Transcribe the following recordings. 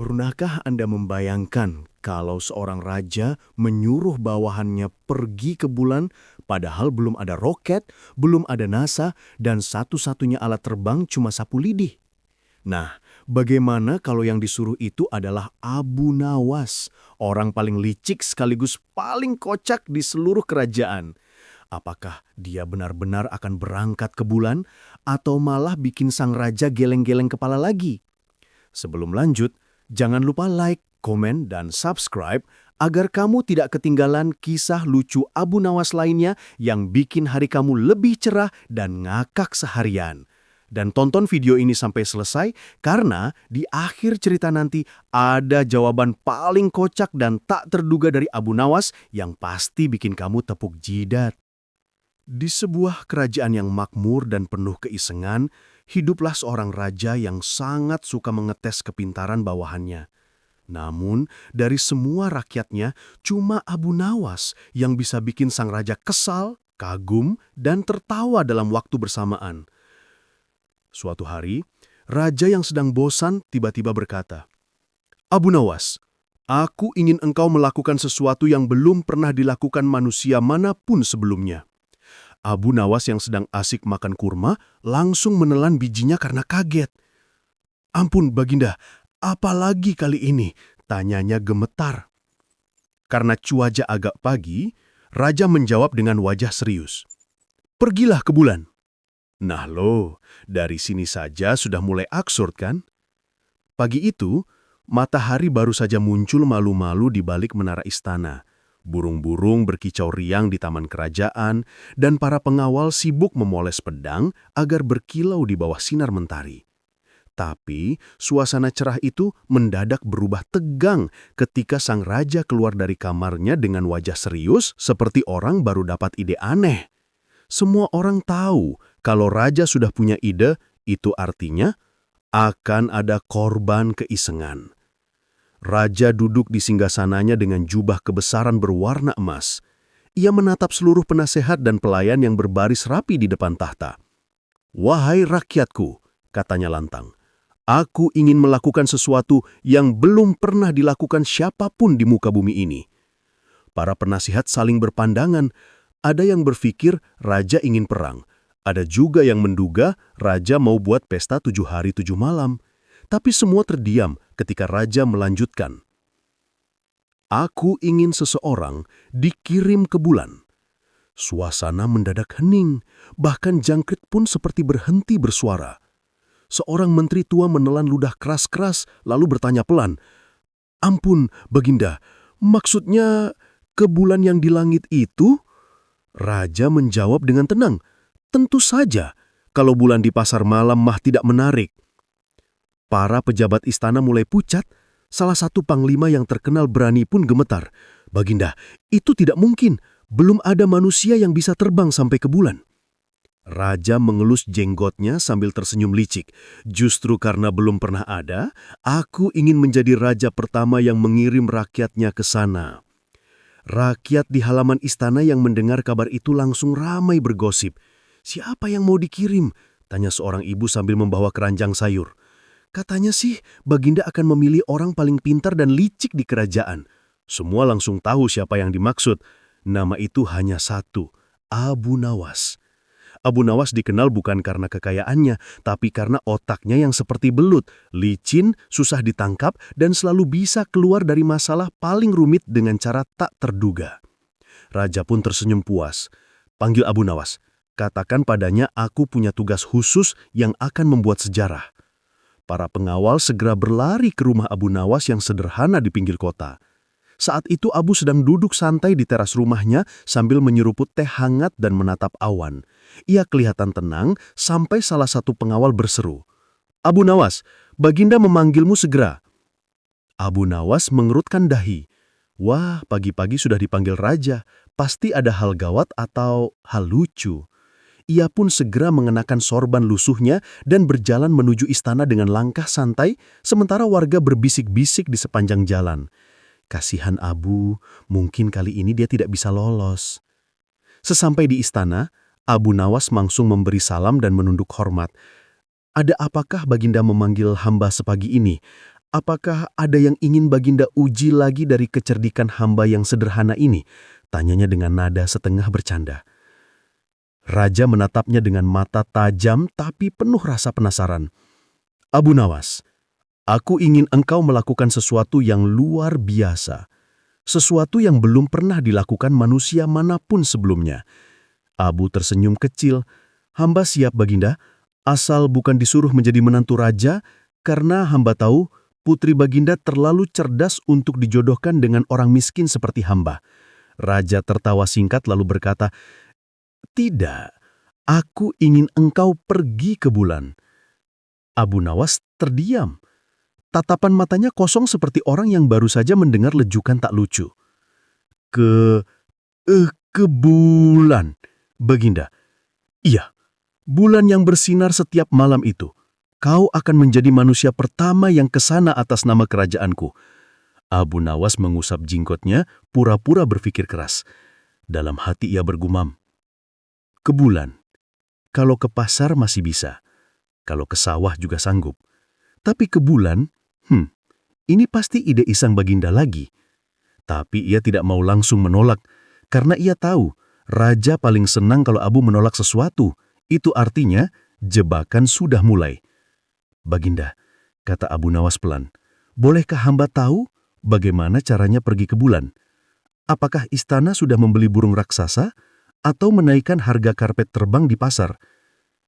Pernahkah Anda membayangkan kalau seorang raja menyuruh bawahannya pergi ke bulan padahal belum ada roket, belum ada NASA, dan satu-satunya alat terbang cuma sapu lidi? Nah, bagaimana kalau yang disuruh itu adalah Abu Nawas, orang paling licik sekaligus paling kocak di seluruh kerajaan? Apakah dia benar-benar akan berangkat ke bulan atau malah bikin sang raja geleng-geleng kepala lagi? Sebelum lanjut, jangan lupa like, komen, dan subscribe agar kamu tidak ketinggalan kisah lucu Abu Nawas lainnya yang bikin hari kamu lebih cerah dan ngakak seharian. Dan tonton video ini sampai selesai karena di akhir cerita nanti ada jawaban paling kocak dan tak terduga dari Abu Nawas yang pasti bikin kamu tepuk jidat. Di sebuah kerajaan yang makmur dan penuh keisengan, hiduplah seorang raja yang sangat suka mengetes kepintaran bawahannya. Namun, dari semua rakyatnya, cuma Abu Nawas yang bisa bikin sang raja kesal, kagum, dan tertawa dalam waktu bersamaan. Suatu hari, raja yang sedang bosan tiba-tiba berkata, "Abu Nawas, aku ingin engkau melakukan sesuatu yang belum pernah dilakukan manusia manapun sebelumnya." Abu Nawas yang sedang asik makan kurma langsung menelan bijinya karena kaget. "Ampun, Baginda, apalagi kali ini?" tanyanya gemetar. Karena cuaca agak pagi, Raja menjawab dengan wajah serius. "Pergilah ke bulan." Nah loh, dari sini saja sudah mulai absurd kan? Pagi itu, matahari baru saja muncul malu-malu di balik menara istana. Burung-burung berkicau riang di taman kerajaan, dan para pengawal sibuk memoles pedang agar berkilau di bawah sinar mentari. Tapi, suasana cerah itu mendadak berubah tegang ketika sang raja keluar dari kamarnya dengan wajah serius seperti orang baru dapat ide aneh. Semua orang tahu kalau raja sudah punya ide, itu artinya akan ada korban keisengan. Raja duduk di singgasananya dengan jubah kebesaran berwarna emas. Ia menatap seluruh penasehat dan pelayan yang berbaris rapi di depan tahta. "Wahai rakyatku," katanya lantang, "aku ingin melakukan sesuatu yang belum pernah dilakukan siapapun di muka bumi ini." Para penasihat saling berpandangan. Ada yang berpikir raja ingin perang. Ada juga yang menduga raja mau buat pesta 7 hari 7 malam. Tapi semua terdiam ketika raja melanjutkan. "Aku ingin seseorang dikirim ke bulan." Suasana mendadak hening, bahkan jangkrik pun seperti berhenti bersuara. Seorang menteri tua menelan ludah keras-keras lalu bertanya pelan, "Ampun, Baginda, maksudnya ke bulan yang di langit itu?" Raja menjawab dengan tenang, "Tentu saja, kalau bulan di pasar malam mah tidak menarik." Para pejabat istana mulai pucat. Salah satu panglima yang terkenal berani pun gemetar. "Baginda, itu tidak mungkin. Belum ada manusia yang bisa terbang sampai ke bulan." Raja mengelus jenggotnya sambil tersenyum licik. "Justru karena belum pernah ada, aku ingin menjadi raja pertama yang mengirim rakyatnya ke sana." Rakyat di halaman istana yang mendengar kabar itu langsung ramai bergosip. "Siapa yang mau dikirim?" tanya seorang ibu sambil membawa keranjang sayur. "Katanya sih, Baginda akan memilih orang paling pintar dan licik di kerajaan." Semua langsung tahu siapa yang dimaksud. Nama itu hanya satu, Abu Nawas. Abu Nawas dikenal bukan karena kekayaannya, tapi karena otaknya yang seperti belut, licin, susah ditangkap, dan selalu bisa keluar dari masalah paling rumit dengan cara tak terduga. Raja pun tersenyum puas. "Panggil Abu Nawas. Katakan padanya aku punya tugas khusus yang akan membuat sejarah." Para pengawal segera berlari ke rumah Abu Nawas yang sederhana di pinggir kota. Saat itu Abu sedang duduk santai di teras rumahnya sambil menyeruput teh hangat dan menatap awan. Ia kelihatan tenang sampai salah satu pengawal berseru, "Abu Nawas, Baginda memanggilmu segera." Abu Nawas mengerutkan dahi. Wah, pagi-pagi sudah dipanggil raja. Pasti ada hal gawat atau hal lucu. Ia pun segera mengenakan sorban lusuhnya dan berjalan menuju istana dengan langkah santai, sementara warga berbisik-bisik di sepanjang jalan. Kasihan Abu, mungkin kali ini dia tidak bisa lolos. Sesampai di istana, Abu Nawas langsung memberi salam dan menunduk hormat. "Ada apakah Baginda memanggil hamba sepagi ini? Apakah ada yang ingin Baginda uji lagi dari kecerdikan hamba yang sederhana ini? Tanyanya dengan nada setengah bercanda. Raja menatapnya dengan mata tajam tapi penuh rasa penasaran. Abu Nawas, aku ingin engkau melakukan sesuatu yang luar biasa. Sesuatu yang belum pernah dilakukan manusia manapun sebelumnya. Abu tersenyum kecil. Hamba siap, Baginda, asal bukan disuruh menjadi menantu raja, karena hamba tahu putri Baginda terlalu cerdas untuk dijodohkan dengan orang miskin seperti hamba. Raja tertawa singkat lalu berkata, "Tidak, aku ingin engkau pergi ke bulan." Abu Nawas terdiam. Tatapan matanya kosong seperti orang yang baru saja mendengar lejukan tak lucu. Ke ke bulan, Baginda. Iya, bulan yang bersinar setiap malam itu. Kau akan menjadi manusia pertama yang ke sana atas nama kerajaanku. Abu Nawas mengusap jenggotnya, pura-pura berpikir keras. Dalam hati ia bergumam, ke bulan. Kalau ke pasar masih bisa. Kalau ke sawah juga sanggup. Tapi ke bulan, ini pasti ide iseng Baginda lagi. Tapi ia tidak mau langsung menolak, karena ia tahu raja paling senang kalau Abu menolak sesuatu. Itu artinya jebakan sudah mulai. Baginda, kata Abu Nawas pelan, bolehkah hamba tahu bagaimana caranya pergi ke bulan? Apakah istana sudah membeli burung raksasa atau menaikkan harga karpet terbang di pasar?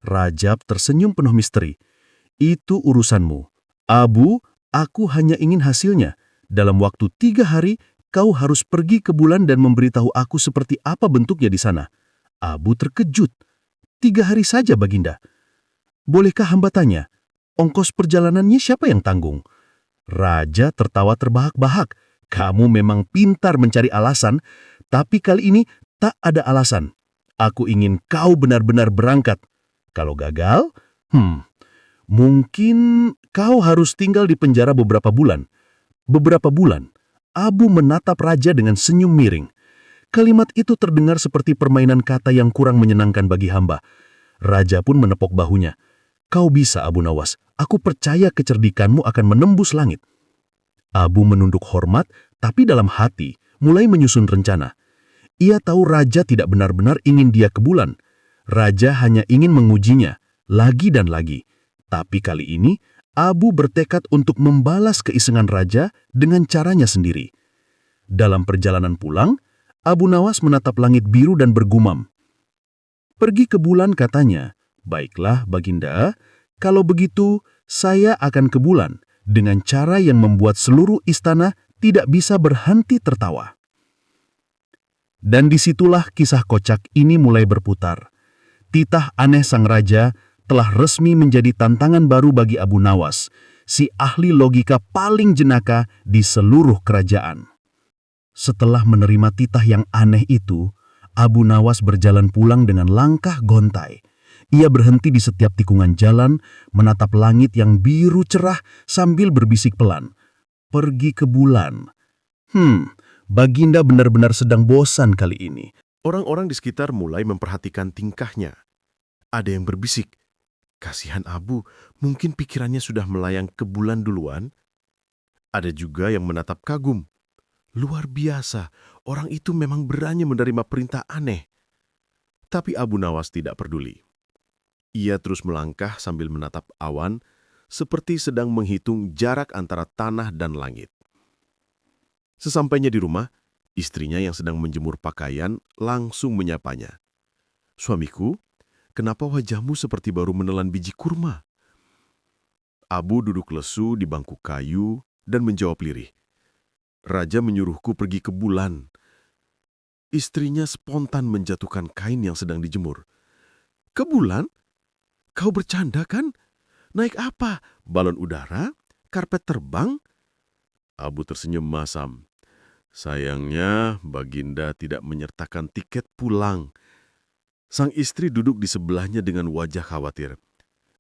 Rajab tersenyum penuh misteri. Itu urusanmu. Abu, aku hanya ingin hasilnya. Dalam waktu 3 hari, kau harus pergi ke bulan dan memberitahu aku seperti apa bentuknya di sana. Abu terkejut. 3 hari saja, Baginda. Bolehkah hamba tanya, ongkos perjalanannya siapa yang tanggung? Raja tertawa terbahak-bahak. Kamu memang pintar mencari alasan, tapi kali ini tak ada alasan. Aku ingin kau benar-benar berangkat. Kalau gagal, mungkin kau harus tinggal di penjara beberapa bulan. Beberapa bulan. Abu menatap raja dengan senyum miring. Kalimat itu terdengar seperti permainan kata yang kurang menyenangkan bagi hamba. Raja pun menepuk bahunya. Kau bisa, Abu Nawas. Aku percaya kecerdikanmu akan menembus langit. Abu menunduk hormat, tapi dalam hati mulai menyusun rencana. Ia tahu raja tidak benar-benar ingin dia ke bulan. Raja hanya ingin mengujinya, lagi dan lagi. Tapi kali ini, Abu bertekad untuk membalas keisengan raja dengan caranya sendiri. Dalam perjalanan pulang, Abu Nawas menatap langit biru dan bergumam. Pergi ke bulan, katanya. Baiklah, Baginda, kalau begitu saya akan ke bulan dengan cara yang membuat seluruh istana tidak bisa berhenti tertawa. Dan disitulah kisah kocak ini mulai berputar. Titah aneh sang raja telah resmi menjadi tantangan baru bagi Abu Nawas, si ahli logika paling jenaka di seluruh kerajaan. Setelah menerima titah yang aneh itu, Abu Nawas berjalan pulang dengan langkah gontai. Ia berhenti di setiap tikungan jalan, menatap langit yang biru cerah sambil berbisik pelan. Pergi ke bulan. Baginda benar-benar sedang bosan kali ini. Orang-orang di sekitar mulai memperhatikan tingkahnya. Ada yang berbisik, kasihan Abu, mungkin pikirannya sudah melayang ke bulan duluan. Ada juga yang menatap kagum. Luar biasa, orang itu memang berani menerima perintah aneh. Tapi Abu Nawas tidak peduli. Ia terus melangkah sambil menatap awan, seperti sedang menghitung jarak antara tanah dan langit. Sesampainya di rumah, istrinya yang sedang menjemur pakaian langsung menyapanya. Suamiku, kenapa wajahmu seperti baru menelan biji kurma? Abu duduk lesu di bangku kayu dan menjawab lirih. Raja menyuruhku pergi ke bulan. Istrinya spontan menjatuhkan kain yang sedang dijemur. Ke bulan? Kau bercanda kan? Naik apa? Balon udara? Karpet terbang? Abu tersenyum masam. Sayangnya, Baginda tidak menyertakan tiket pulang. Sang istri duduk di sebelahnya dengan wajah khawatir.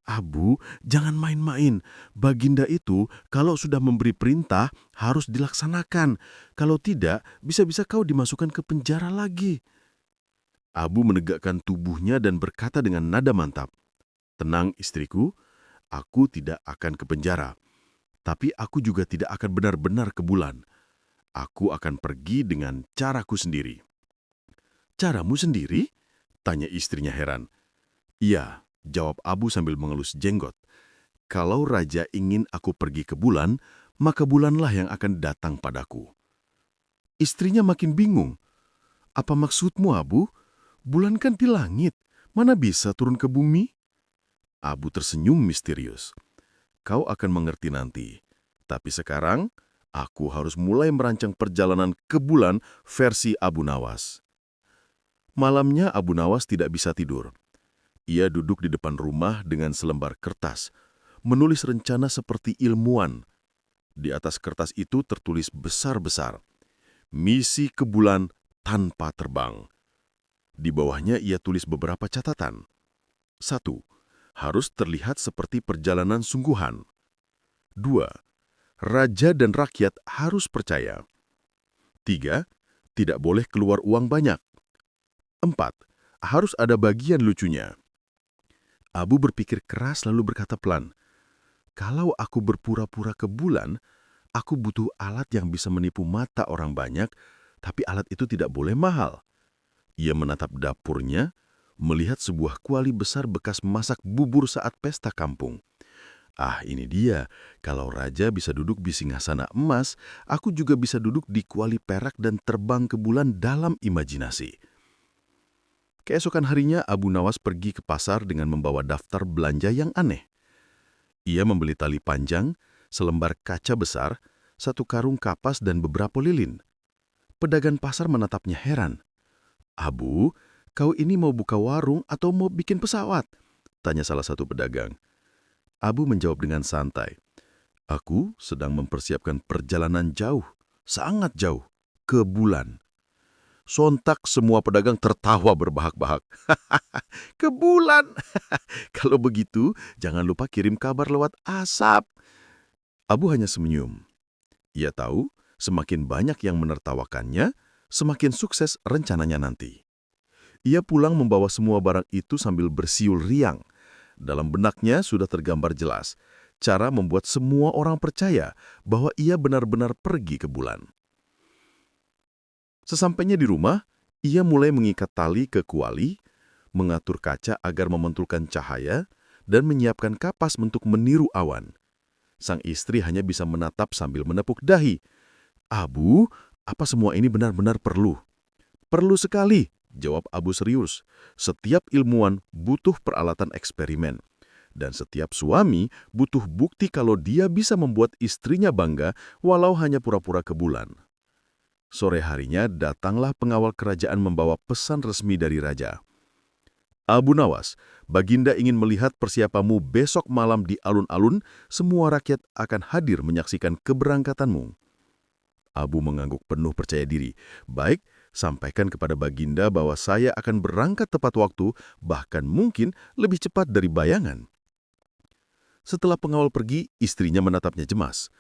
Abu, jangan main-main. Baginda itu kalau sudah memberi perintah harus dilaksanakan. Kalau tidak, bisa-bisa kau dimasukkan ke penjara lagi. Abu menegakkan tubuhnya dan berkata dengan nada mantap. Tenang istriku, aku tidak akan ke penjara. Tapi aku juga tidak akan benar-benar ke bulan. Aku akan pergi dengan caraku sendiri. Caramu sendiri? Tanya istrinya heran. Iya, jawab Abu sambil mengelus jenggot. Kalau raja ingin aku pergi ke bulan, maka bulanlah yang akan datang padaku. Istrinya makin bingung. Apa maksudmu, Abu? Bulan kan di langit. Mana bisa turun ke bumi? Abu tersenyum misterius. Kau akan mengerti nanti. Tapi sekarang, aku harus mulai merancang perjalanan ke bulan versi Abu Nawas. Malamnya Abu Nawas tidak bisa tidur. Ia duduk di depan rumah dengan selembar kertas, menulis rencana seperti ilmuwan. Di atas kertas itu tertulis besar-besar, misi ke bulan tanpa terbang. Di bawahnya ia tulis beberapa catatan. 1. Harus terlihat seperti perjalanan sungguhan. 2. Raja dan rakyat harus percaya. 3. Tidak boleh keluar uang banyak. 4. Harus ada bagian lucunya. Abu berpikir keras lalu berkata pelan, kalau aku berpura-pura ke bulan, aku butuh alat yang bisa menipu mata orang banyak, tapi alat itu tidak boleh mahal. Ia menatap dapurnya, melihat sebuah kuali besar bekas masak bubur saat pesta kampung. Ah, ini dia. Kalau raja bisa duduk di singgasana emas, aku juga bisa duduk di kuali perak dan terbang ke bulan dalam imajinasi. Keesokan harinya, Abu Nawas pergi ke pasar dengan membawa daftar belanja yang aneh. Ia membeli tali panjang, selembar kaca besar, 1 karung kapas dan beberapa lilin. Pedagang pasar menatapnya heran. Abu, kau ini mau buka warung atau mau bikin pesawat? Tanya salah satu pedagang. Abu menjawab dengan santai. Aku sedang mempersiapkan perjalanan jauh, sangat jauh, ke bulan. Sontak semua pedagang tertawa berbahak-bahak. Ke bulan! Kalau begitu, jangan lupa kirim kabar lewat asap. Abu hanya senyum. Ia tahu, semakin banyak yang menertawakannya, semakin sukses rencananya nanti. Ia pulang membawa semua barang itu sambil bersiul riang. Dalam benaknya sudah tergambar jelas cara membuat semua orang percaya bahwa ia benar-benar pergi ke bulan. Sesampainya di rumah, ia mulai mengikat tali ke kuali, mengatur kaca agar memantulkan cahaya, dan menyiapkan kapas untuk meniru awan. Sang istri hanya bisa menatap sambil menepuk dahi. Abu, apa semua ini benar-benar perlu? Perlu sekali, jawab Abu serius. Setiap ilmuwan butuh peralatan eksperimen. Dan setiap suami butuh bukti kalau dia bisa membuat istrinya bangga walau hanya pura-pura ke bulan. Sore harinya datanglah pengawal kerajaan membawa pesan resmi dari raja. Abu Nawas, Baginda ingin melihat persiapanmu besok malam di alun-alun, semua rakyat akan hadir menyaksikan keberangkatanmu. Abu mengangguk penuh percaya diri. Baik, sampaikan kepada Baginda bahwa saya akan berangkat tepat waktu, bahkan mungkin lebih cepat dari bayangan. Setelah pengawal pergi, istrinya menatapnya cemas.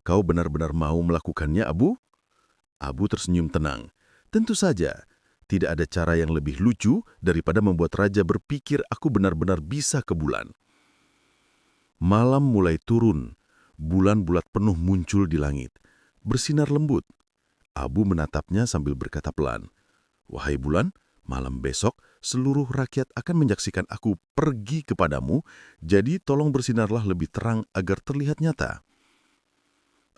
Kau benar-benar mau melakukannya, Abu? Abu tersenyum tenang. Tentu saja, tidak ada cara yang lebih lucu daripada membuat raja berpikir aku benar-benar bisa ke bulan. Malam mulai turun, bulan bulat penuh muncul di langit, bersinar lembut. Abu menatapnya sambil berkata pelan, wahai bulan, malam besok seluruh rakyat akan menyaksikan aku pergi kepadamu, jadi tolong bersinarlah lebih terang agar terlihat nyata.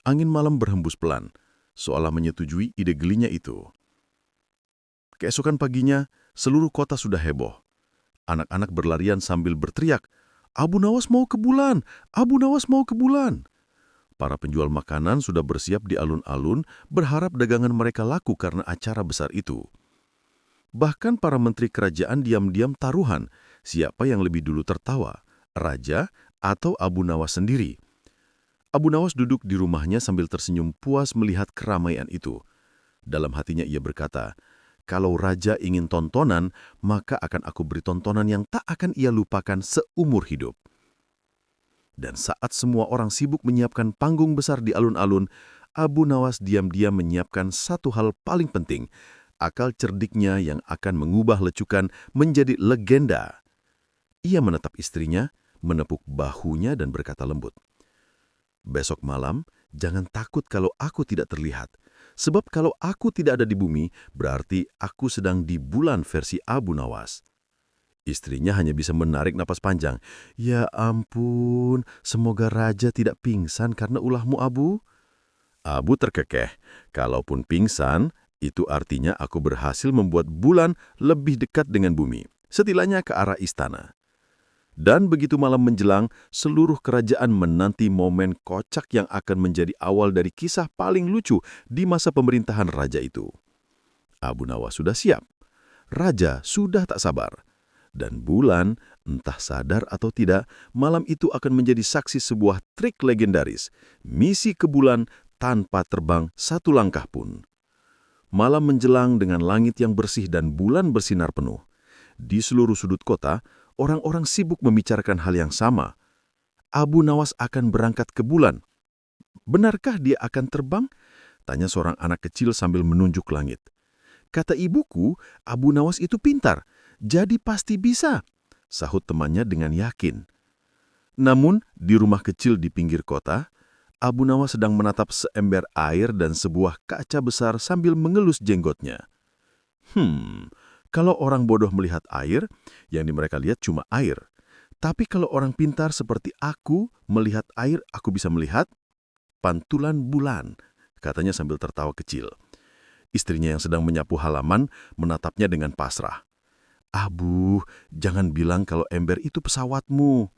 Angin malam berhembus pelan, seolah menyetujui ide gelinya itu. Keesokan paginya, seluruh kota sudah heboh. Anak-anak berlarian sambil berteriak, Abu Nawas mau ke bulan! Abu Nawas mau ke bulan! Para penjual makanan sudah bersiap di alun-alun, berharap dagangan mereka laku karena acara besar itu. Bahkan para menteri kerajaan diam-diam taruhan, siapa yang lebih dulu tertawa, raja atau Abu Nawas sendiri. Abu Nawas duduk di rumahnya sambil tersenyum puas melihat keramaian itu. Dalam hatinya ia berkata, kalau raja ingin tontonan, maka akan aku beri tontonan yang tak akan ia lupakan seumur hidup. Dan saat semua orang sibuk menyiapkan panggung besar di alun-alun, Abu Nawas diam-diam menyiapkan satu hal paling penting, akal cerdiknya yang akan mengubah lecukan menjadi legenda. Ia menatap istrinya, menepuk bahunya dan berkata lembut, besok malam jangan takut kalau aku tidak terlihat. Sebab kalau aku tidak ada di bumi, berarti aku sedang di bulan versi Abu Nawas. Istrinya hanya bisa menarik napas panjang. Ya ampun, semoga raja tidak pingsan karena ulahmu, Abu. Abu terkekeh. Kalaupun pingsan, itu artinya aku berhasil membuat bulan lebih dekat dengan bumi, setidaknya ke arah istana. Dan begitu malam menjelang, seluruh kerajaan menanti momen kocak yang akan menjadi awal dari kisah paling lucu di masa pemerintahan raja itu. Abu Nawas sudah siap. Raja sudah tak sabar. Dan bulan, entah sadar atau tidak, malam itu akan menjadi saksi sebuah trik legendaris, misi ke bulan tanpa terbang satu langkah pun. Malam menjelang dengan langit yang bersih dan bulan bersinar penuh. Di seluruh sudut kota, orang-orang sibuk membicarakan hal yang sama. Abu Nawas akan berangkat ke bulan. Benarkah dia akan terbang? Tanya seorang anak kecil sambil menunjuk langit. Kata ibuku, Abu Nawas itu pintar, jadi pasti bisa, sahut temannya dengan yakin. Namun, di rumah kecil di pinggir kota, Abu Nawas sedang menatap seember air dan sebuah kaca besar sambil mengelus jenggotnya. Kalau orang bodoh melihat air, yang mereka lihat cuma air. Tapi kalau orang pintar seperti aku melihat air, aku bisa melihat pantulan bulan, katanya sambil tertawa kecil. Istrinya yang sedang menyapu halaman menatapnya dengan pasrah. Abu, jangan bilang kalau ember itu pesawatmu.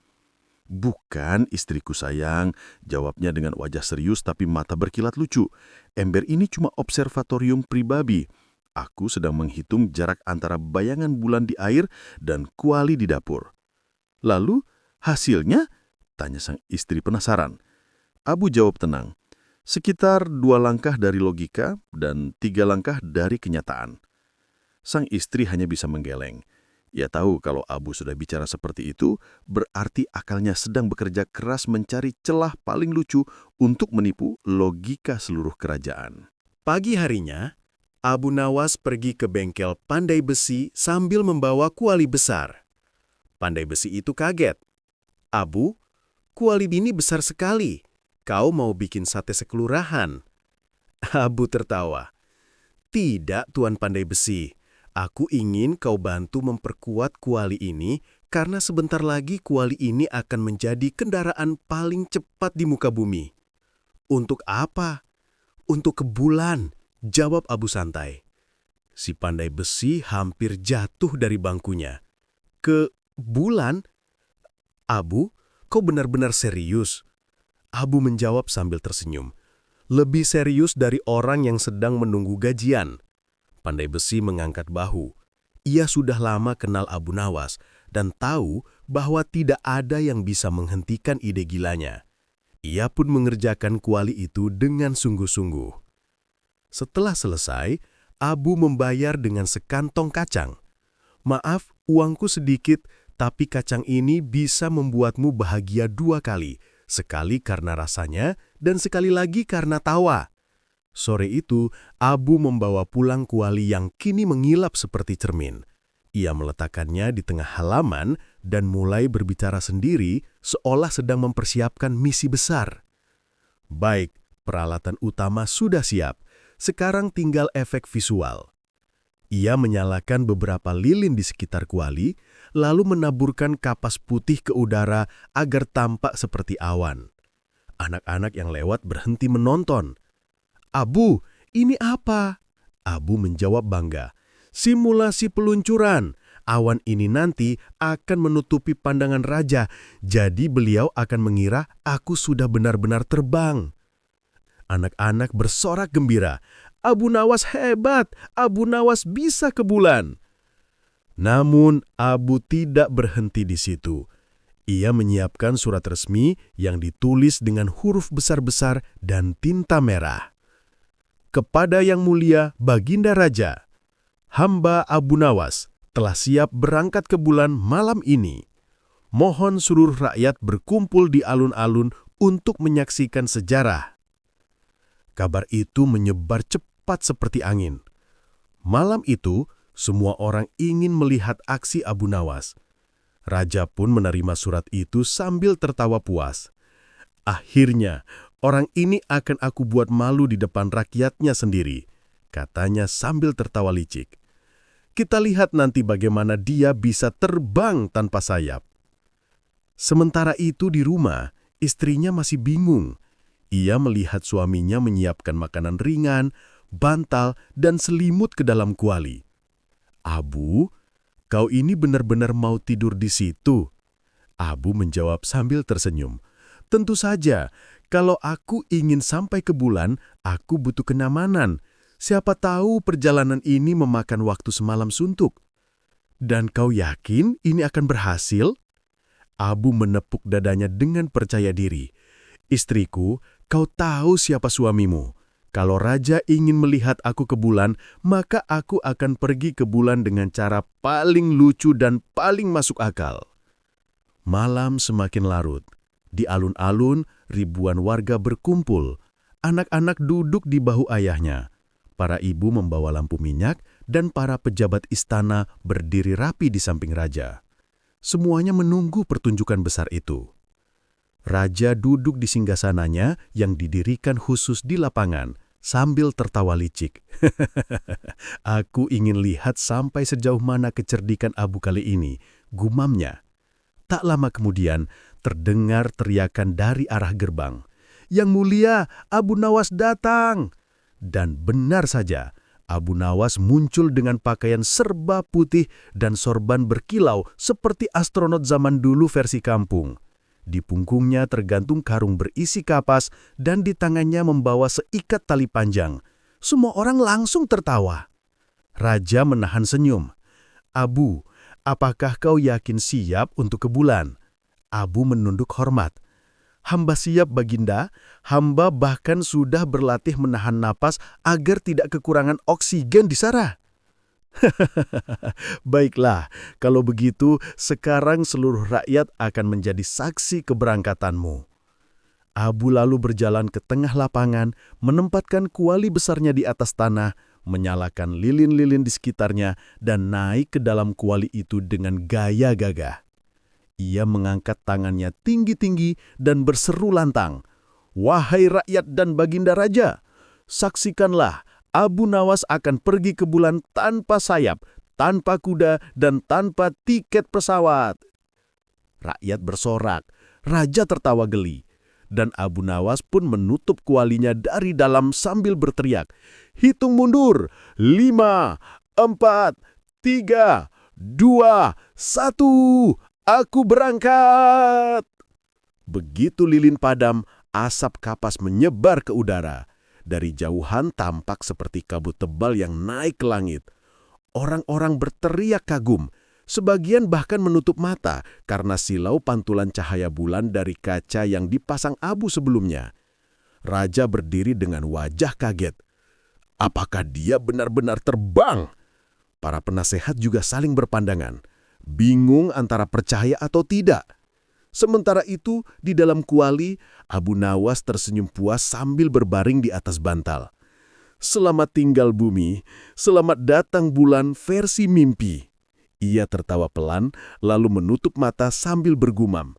Bukan, istriku sayang, jawabnya dengan wajah serius tapi mata berkilat lucu. Ember ini cuma observatorium pribadi. Aku sedang menghitung jarak antara bayangan bulan di air dan kuali di dapur. Lalu, hasilnya? Tanya sang istri penasaran. Abu jawab tenang. Sekitar 2 langkah dari logika dan 3 langkah dari kenyataan. Sang istri hanya bisa menggeleng. Ia tahu kalau Abu sudah bicara seperti itu, berarti akalnya sedang bekerja keras mencari celah paling lucu untuk menipu logika seluruh kerajaan. Pagi harinya, Abu Nawas pergi ke bengkel pandai besi sambil membawa kuali besar. Pandai besi itu kaget. Abu, kuali ini besar sekali. Kau mau bikin sate sekelurahan? Abu tertawa. Tidak, Tuan Pandai Besi. Aku ingin kau bantu memperkuat kuali ini karena sebentar lagi kuali ini akan menjadi kendaraan paling cepat di muka bumi. Untuk apa? Untuk ke bulan, jawab Abu santai. Si Pandai Besi hampir jatuh dari bangkunya. Ke bulan? Abu, kau benar-benar serius? Abu menjawab sambil tersenyum. Lebih serius dari orang yang sedang menunggu gajian. Pandai Besi mengangkat bahu. Ia sudah lama kenal Abu Nawas dan tahu bahwa tidak ada yang bisa menghentikan ide gilanya. Ia pun mengerjakan kuali itu dengan sungguh-sungguh. Setelah selesai, Abu membayar dengan sekantong kacang. Maaf, uangku sedikit, tapi kacang ini bisa membuatmu bahagia 2 kali. Sekali karena rasanya, dan sekali lagi karena tawa. Sore itu, Abu membawa pulang kuali yang kini mengilap seperti cermin. Ia meletakkannya di tengah halaman dan mulai berbicara sendiri seolah sedang mempersiapkan misi besar. Baik, peralatan utama sudah siap. Sekarang tinggal efek visual. Ia menyalakan beberapa lilin di sekitar kuali, lalu menaburkan kapas putih ke udara agar tampak seperti awan. Anak-anak yang lewat berhenti menonton. Abu, ini apa? Abu menjawab bangga. Simulasi peluncuran. Awan ini nanti akan menutupi pandangan raja, jadi beliau akan mengira aku sudah benar-benar terbang. Anak-anak bersorak gembira. Abu Nawas hebat, Abu Nawas bisa ke bulan. Namun Abu tidak berhenti di situ. Ia menyiapkan surat resmi yang ditulis dengan huruf besar-besar dan tinta merah. Kepada Yang Mulia Baginda Raja, hamba Abu Nawas telah siap berangkat ke bulan malam ini. Mohon seluruh rakyat berkumpul di alun-alun untuk menyaksikan sejarah. Kabar itu menyebar cepat seperti angin. Malam itu, semua orang ingin melihat aksi Abu Nawas. Raja pun menerima surat itu sambil tertawa puas. Akhirnya, orang ini akan aku buat malu di depan rakyatnya sendiri, katanya sambil tertawa licik. Kita lihat nanti bagaimana dia bisa terbang tanpa sayap. Sementara itu di rumah, istrinya masih bingung. Ia melihat suaminya menyiapkan makanan ringan, bantal, dan selimut ke dalam kuali. "Abu, kau ini benar-benar mau tidur di situ?" Abu menjawab sambil tersenyum. "Tentu saja, kalau aku ingin sampai ke bulan, aku butuh kenyamanan. Siapa tahu perjalanan ini memakan waktu semalam suntuk." "Dan kau yakin ini akan berhasil?" Abu menepuk dadanya dengan percaya diri. "Istriku, kau tahu siapa suamimu. Kalau raja ingin melihat aku ke bulan, maka aku akan pergi ke bulan dengan cara paling lucu dan paling masuk akal." Malam semakin larut. Di alun-alun, ribuan warga berkumpul. Anak-anak duduk di bahu ayahnya. Para ibu membawa lampu minyak dan para pejabat istana berdiri rapi di samping raja. Semuanya menunggu pertunjukan besar itu. Raja duduk di singgasananya yang didirikan khusus di lapangan sambil tertawa licik. "Aku ingin lihat sampai sejauh mana kecerdikan Abu kali ini," gumamnya. Tak lama kemudian, terdengar teriakan dari arah gerbang. "Yang mulia, Abu Nawas datang!" Dan benar saja, Abu Nawas muncul dengan pakaian serba putih dan sorban berkilau seperti astronot zaman dulu versi kampung. Di punggungnya tergantung karung berisi kapas dan di tangannya membawa seikat tali panjang. Semua orang langsung tertawa. Raja menahan senyum. "Abu, apakah kau yakin siap untuk ke bulan?" Abu menunduk hormat. "Hamba siap, Baginda. Hamba bahkan sudah berlatih menahan napas agar tidak kekurangan oksigen di sana." "Baiklah, kalau begitu sekarang seluruh rakyat akan menjadi saksi keberangkatanmu." Abu lalu berjalan ke tengah lapangan, menempatkan kuali besarnya di atas tanah, menyalakan lilin-lilin di sekitarnya, dan naik ke dalam kuali itu dengan gaya gagah. Ia mengangkat tangannya tinggi-tinggi dan berseru lantang, "Wahai rakyat dan Baginda Raja, saksikanlah, Abu Nawas akan pergi ke bulan tanpa sayap, tanpa kuda, dan tanpa tiket pesawat." Rakyat bersorak, raja tertawa geli, dan Abu Nawas pun menutup kualinya dari dalam sambil berteriak, "Hitung mundur, 5, 4, 3, 2, 1... Aku berangkat!" Begitu lilin padam, asap kapas menyebar ke udara. Dari jauhan tampak seperti kabut tebal yang naik ke langit. Orang-orang berteriak kagum. Sebagian bahkan menutup mata karena silau pantulan cahaya bulan dari kaca yang dipasang Abu sebelumnya. Raja berdiri dengan wajah kaget. Apakah dia benar-benar terbang? Para penasehat juga saling berpandangan, bingung antara percaya atau tidak. Sementara itu, di dalam kuali, Abu Nawas tersenyum puas sambil berbaring di atas bantal. "Selamat tinggal bumi, selamat datang bulan versi mimpi." Ia tertawa pelan, lalu menutup mata sambil bergumam,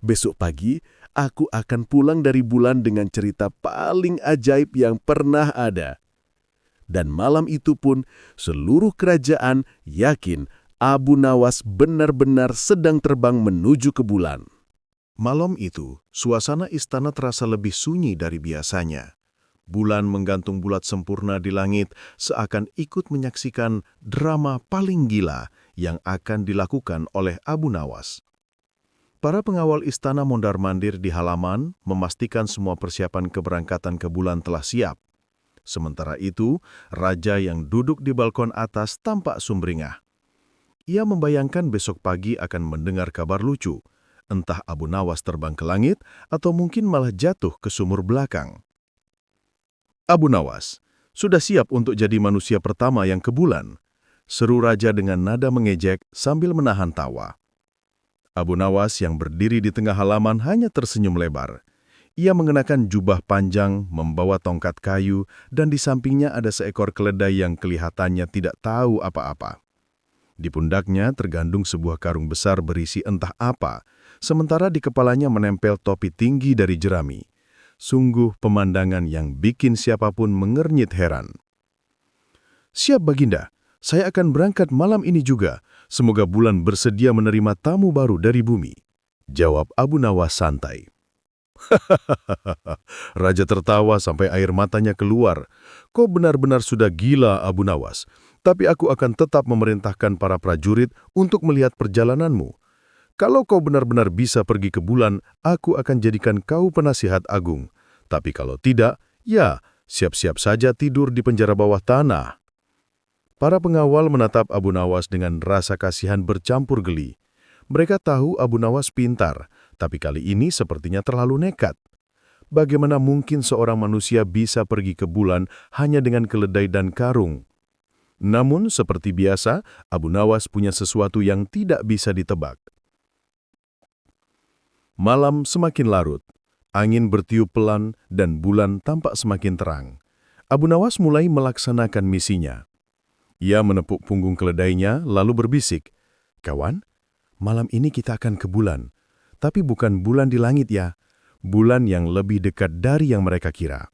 "Besok pagi, aku akan pulang dari bulan dengan cerita paling ajaib yang pernah ada." Dan malam itu pun, seluruh kerajaan yakin Abu Nawas benar-benar sedang terbang menuju ke bulan. Malam itu, suasana istana terasa lebih sunyi dari biasanya. Bulan menggantung bulat sempurna di langit seakan ikut menyaksikan drama paling gila yang akan dilakukan oleh Abu Nawas. Para pengawal istana mondar-mandir di halaman memastikan semua persiapan keberangkatan ke bulan telah siap. Sementara itu, raja yang duduk di balkon atas tampak sumringah. Ia membayangkan besok pagi akan mendengar kabar lucu, entah Abu Nawas terbang ke langit atau mungkin malah jatuh ke sumur belakang. "Abu Nawas, sudah siap untuk jadi manusia pertama yang ke bulan?" seru raja dengan nada mengejek sambil menahan tawa. Abu Nawas yang berdiri di tengah halaman hanya tersenyum lebar. Ia mengenakan jubah panjang, membawa tongkat kayu, dan di sampingnya ada seekor keledai yang kelihatannya tidak tahu apa-apa. Di pundaknya tergantung sebuah karung besar berisi entah apa, sementara di kepalanya menempel topi tinggi dari jerami. Sungguh pemandangan yang bikin siapapun mengernyit heran. "Siap, Baginda. Saya akan berangkat malam ini juga. Semoga bulan bersedia menerima tamu baru dari bumi," jawab Abu Nawas santai. Raja tertawa sampai air matanya keluar. "Kau benar-benar sudah gila, Abu Nawas. Tapi aku akan tetap memerintahkan para prajurit untuk melihat perjalananmu. Kalau kau benar-benar bisa pergi ke bulan, aku akan jadikan kau penasihat agung. Tapi kalau tidak, ya, siap-siap saja tidur di penjara bawah tanah." Para pengawal menatap Abu Nawas dengan rasa kasihan bercampur geli. Mereka tahu Abu Nawas pintar, tapi kali ini sepertinya terlalu nekat. Bagaimana mungkin seorang manusia bisa pergi ke bulan hanya dengan keledai dan karung? Namun, seperti biasa, Abu Nawas punya sesuatu yang tidak bisa ditebak. Malam semakin larut, angin bertiup pelan dan bulan tampak semakin terang. Abu Nawas mulai melaksanakan misinya. Ia menepuk punggung keledainya lalu berbisik, "Kawan, malam ini kita akan ke bulan. Tapi bukan bulan di langit ya, bulan yang lebih dekat dari yang mereka kira."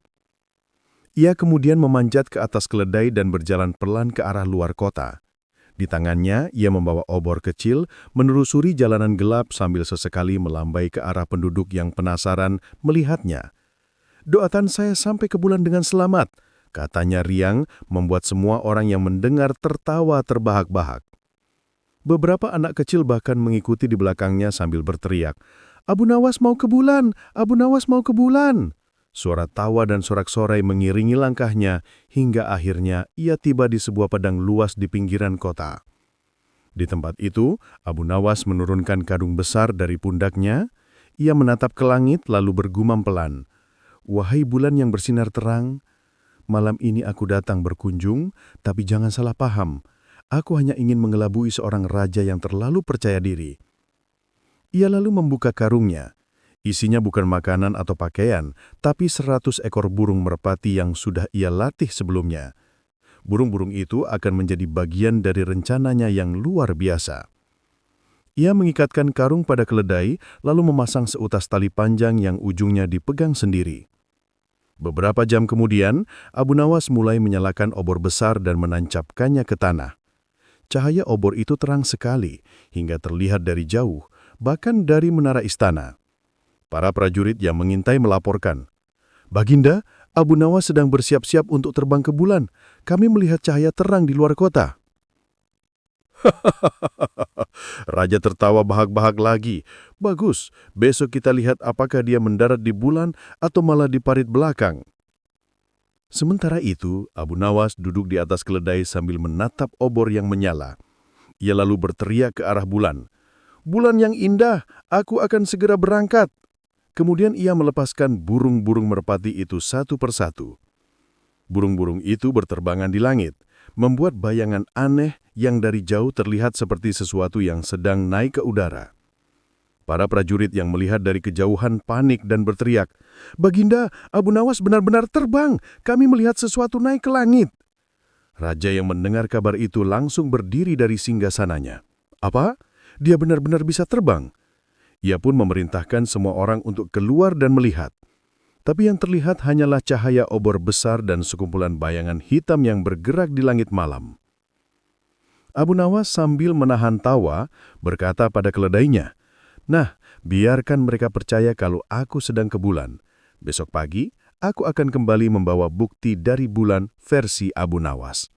Ia kemudian memanjat ke atas keledai dan berjalan pelan ke arah luar kota. Di tangannya, ia membawa obor kecil, menelusuri jalanan gelap sambil sesekali melambai ke arah penduduk yang penasaran melihatnya. "Doakan saya sampai ke bulan dengan selamat," katanya riang, membuat semua orang yang mendengar tertawa terbahak-bahak. Beberapa anak kecil bahkan mengikuti di belakangnya sambil berteriak, "Abu Nawas mau ke bulan! Abu Nawas mau ke bulan!" Suara tawa dan sorak-sorai mengiringi langkahnya hingga akhirnya ia tiba di sebuah padang luas di pinggiran kota. Di tempat itu, Abu Nawas menurunkan karung besar dari pundaknya. Ia menatap ke langit lalu bergumam pelan, "Wahai bulan yang bersinar terang, malam ini aku datang berkunjung, tapi jangan salah paham. Aku hanya ingin mengelabui seorang raja yang terlalu percaya diri." Ia lalu membuka karungnya. Isinya bukan makanan atau pakaian, tapi 100 ekor burung merpati yang sudah ia latih sebelumnya. Burung-burung itu akan menjadi bagian dari rencananya yang luar biasa. Ia mengikatkan karung pada keledai, lalu memasang seutas tali panjang yang ujungnya dipegang sendiri. Beberapa jam kemudian, Abu Nawas mulai menyalakan obor besar dan menancapkannya ke tanah. Cahaya obor itu terang sekali, hingga terlihat dari jauh, bahkan dari menara istana. Para prajurit yang mengintai melaporkan, "Baginda, Abu Nawas sedang bersiap-siap untuk terbang ke bulan. Kami melihat cahaya terang di luar kota." Raja tertawa bahak-bahak lagi. "Bagus, besok kita lihat apakah dia mendarat di bulan atau malah di parit belakang." Sementara itu, Abu Nawas duduk di atas keledai sambil menatap obor yang menyala. Ia lalu berteriak ke arah bulan, "Bulan yang indah, aku akan segera berangkat." Kemudian ia melepaskan burung-burung merpati itu satu persatu. Burung-burung itu berterbangan di langit, membuat bayangan aneh yang dari jauh terlihat seperti sesuatu yang sedang naik ke udara. Para prajurit yang melihat dari kejauhan panik dan berteriak, "Baginda, Abu Nawas benar-benar terbang. Kami melihat sesuatu naik ke langit." Raja yang mendengar kabar itu langsung berdiri dari singgasananya. "Apa? Dia benar-benar bisa terbang?" Ia pun memerintahkan semua orang untuk keluar dan melihat. Tapi yang terlihat hanyalah cahaya obor besar dan sekumpulan bayangan hitam yang bergerak di langit malam. Abu Nawas sambil menahan tawa berkata pada keledainya, "Nah, biarkan mereka percaya kalau aku sedang ke bulan. Besok pagi, aku akan kembali membawa bukti dari bulan versi Abu Nawas."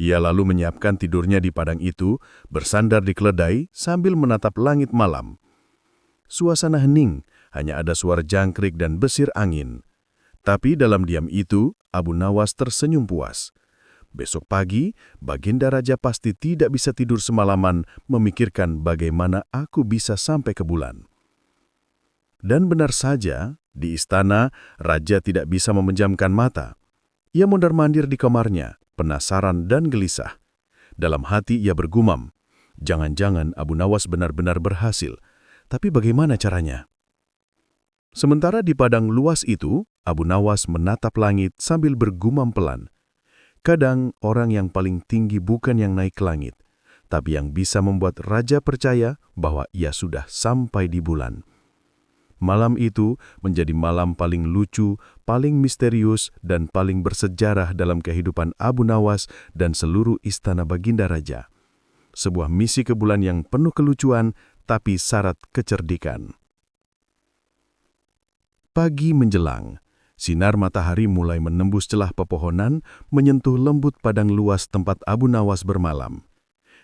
Ia lalu menyiapkan tidurnya di padang itu, bersandar di keledai sambil menatap langit malam. Suasana hening, hanya ada suara jangkrik dan desir angin. Tapi dalam diam itu, Abu Nawas tersenyum puas. Besok pagi, Baginda Raja pasti tidak bisa tidur semalaman memikirkan bagaimana aku bisa sampai ke bulan. Dan benar saja, di istana, Raja tidak bisa memejamkan mata. Ia mondar-mandir di kamarnya, penasaran dan gelisah. Dalam hati ia bergumam, jangan-jangan Abu Nawas benar-benar berhasil. Tapi bagaimana caranya? Sementara di padang luas itu, Abu Nawas menatap langit sambil bergumam pelan. Kadang orang yang paling tinggi bukan yang naik ke langit, tapi yang bisa membuat raja percaya bahwa ia sudah sampai di bulan. Malam itu menjadi malam paling lucu, paling misterius, dan paling bersejarah dalam kehidupan Abu Nawas dan seluruh istana Baginda Raja. Sebuah misi ke bulan yang penuh kelucuan, tapi syarat kecerdikan. Pagi menjelang, sinar matahari mulai menembus celah pepohonan, menyentuh lembut padang luas tempat Abu Nawas bermalam.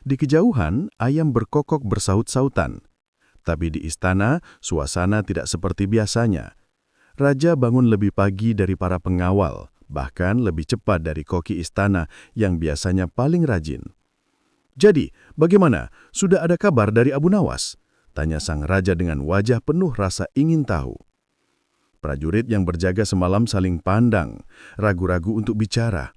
Di kejauhan, ayam berkokok bersaut-sautan. Tapi di istana, suasana tidak seperti biasanya. Raja bangun lebih pagi dari para pengawal, bahkan lebih cepat dari koki istana yang biasanya paling rajin. "Jadi, bagaimana? Sudah ada kabar dari Abu Nawas?" tanya sang raja dengan wajah penuh rasa ingin tahu. Prajurit yang berjaga semalam saling pandang, ragu-ragu untuk bicara.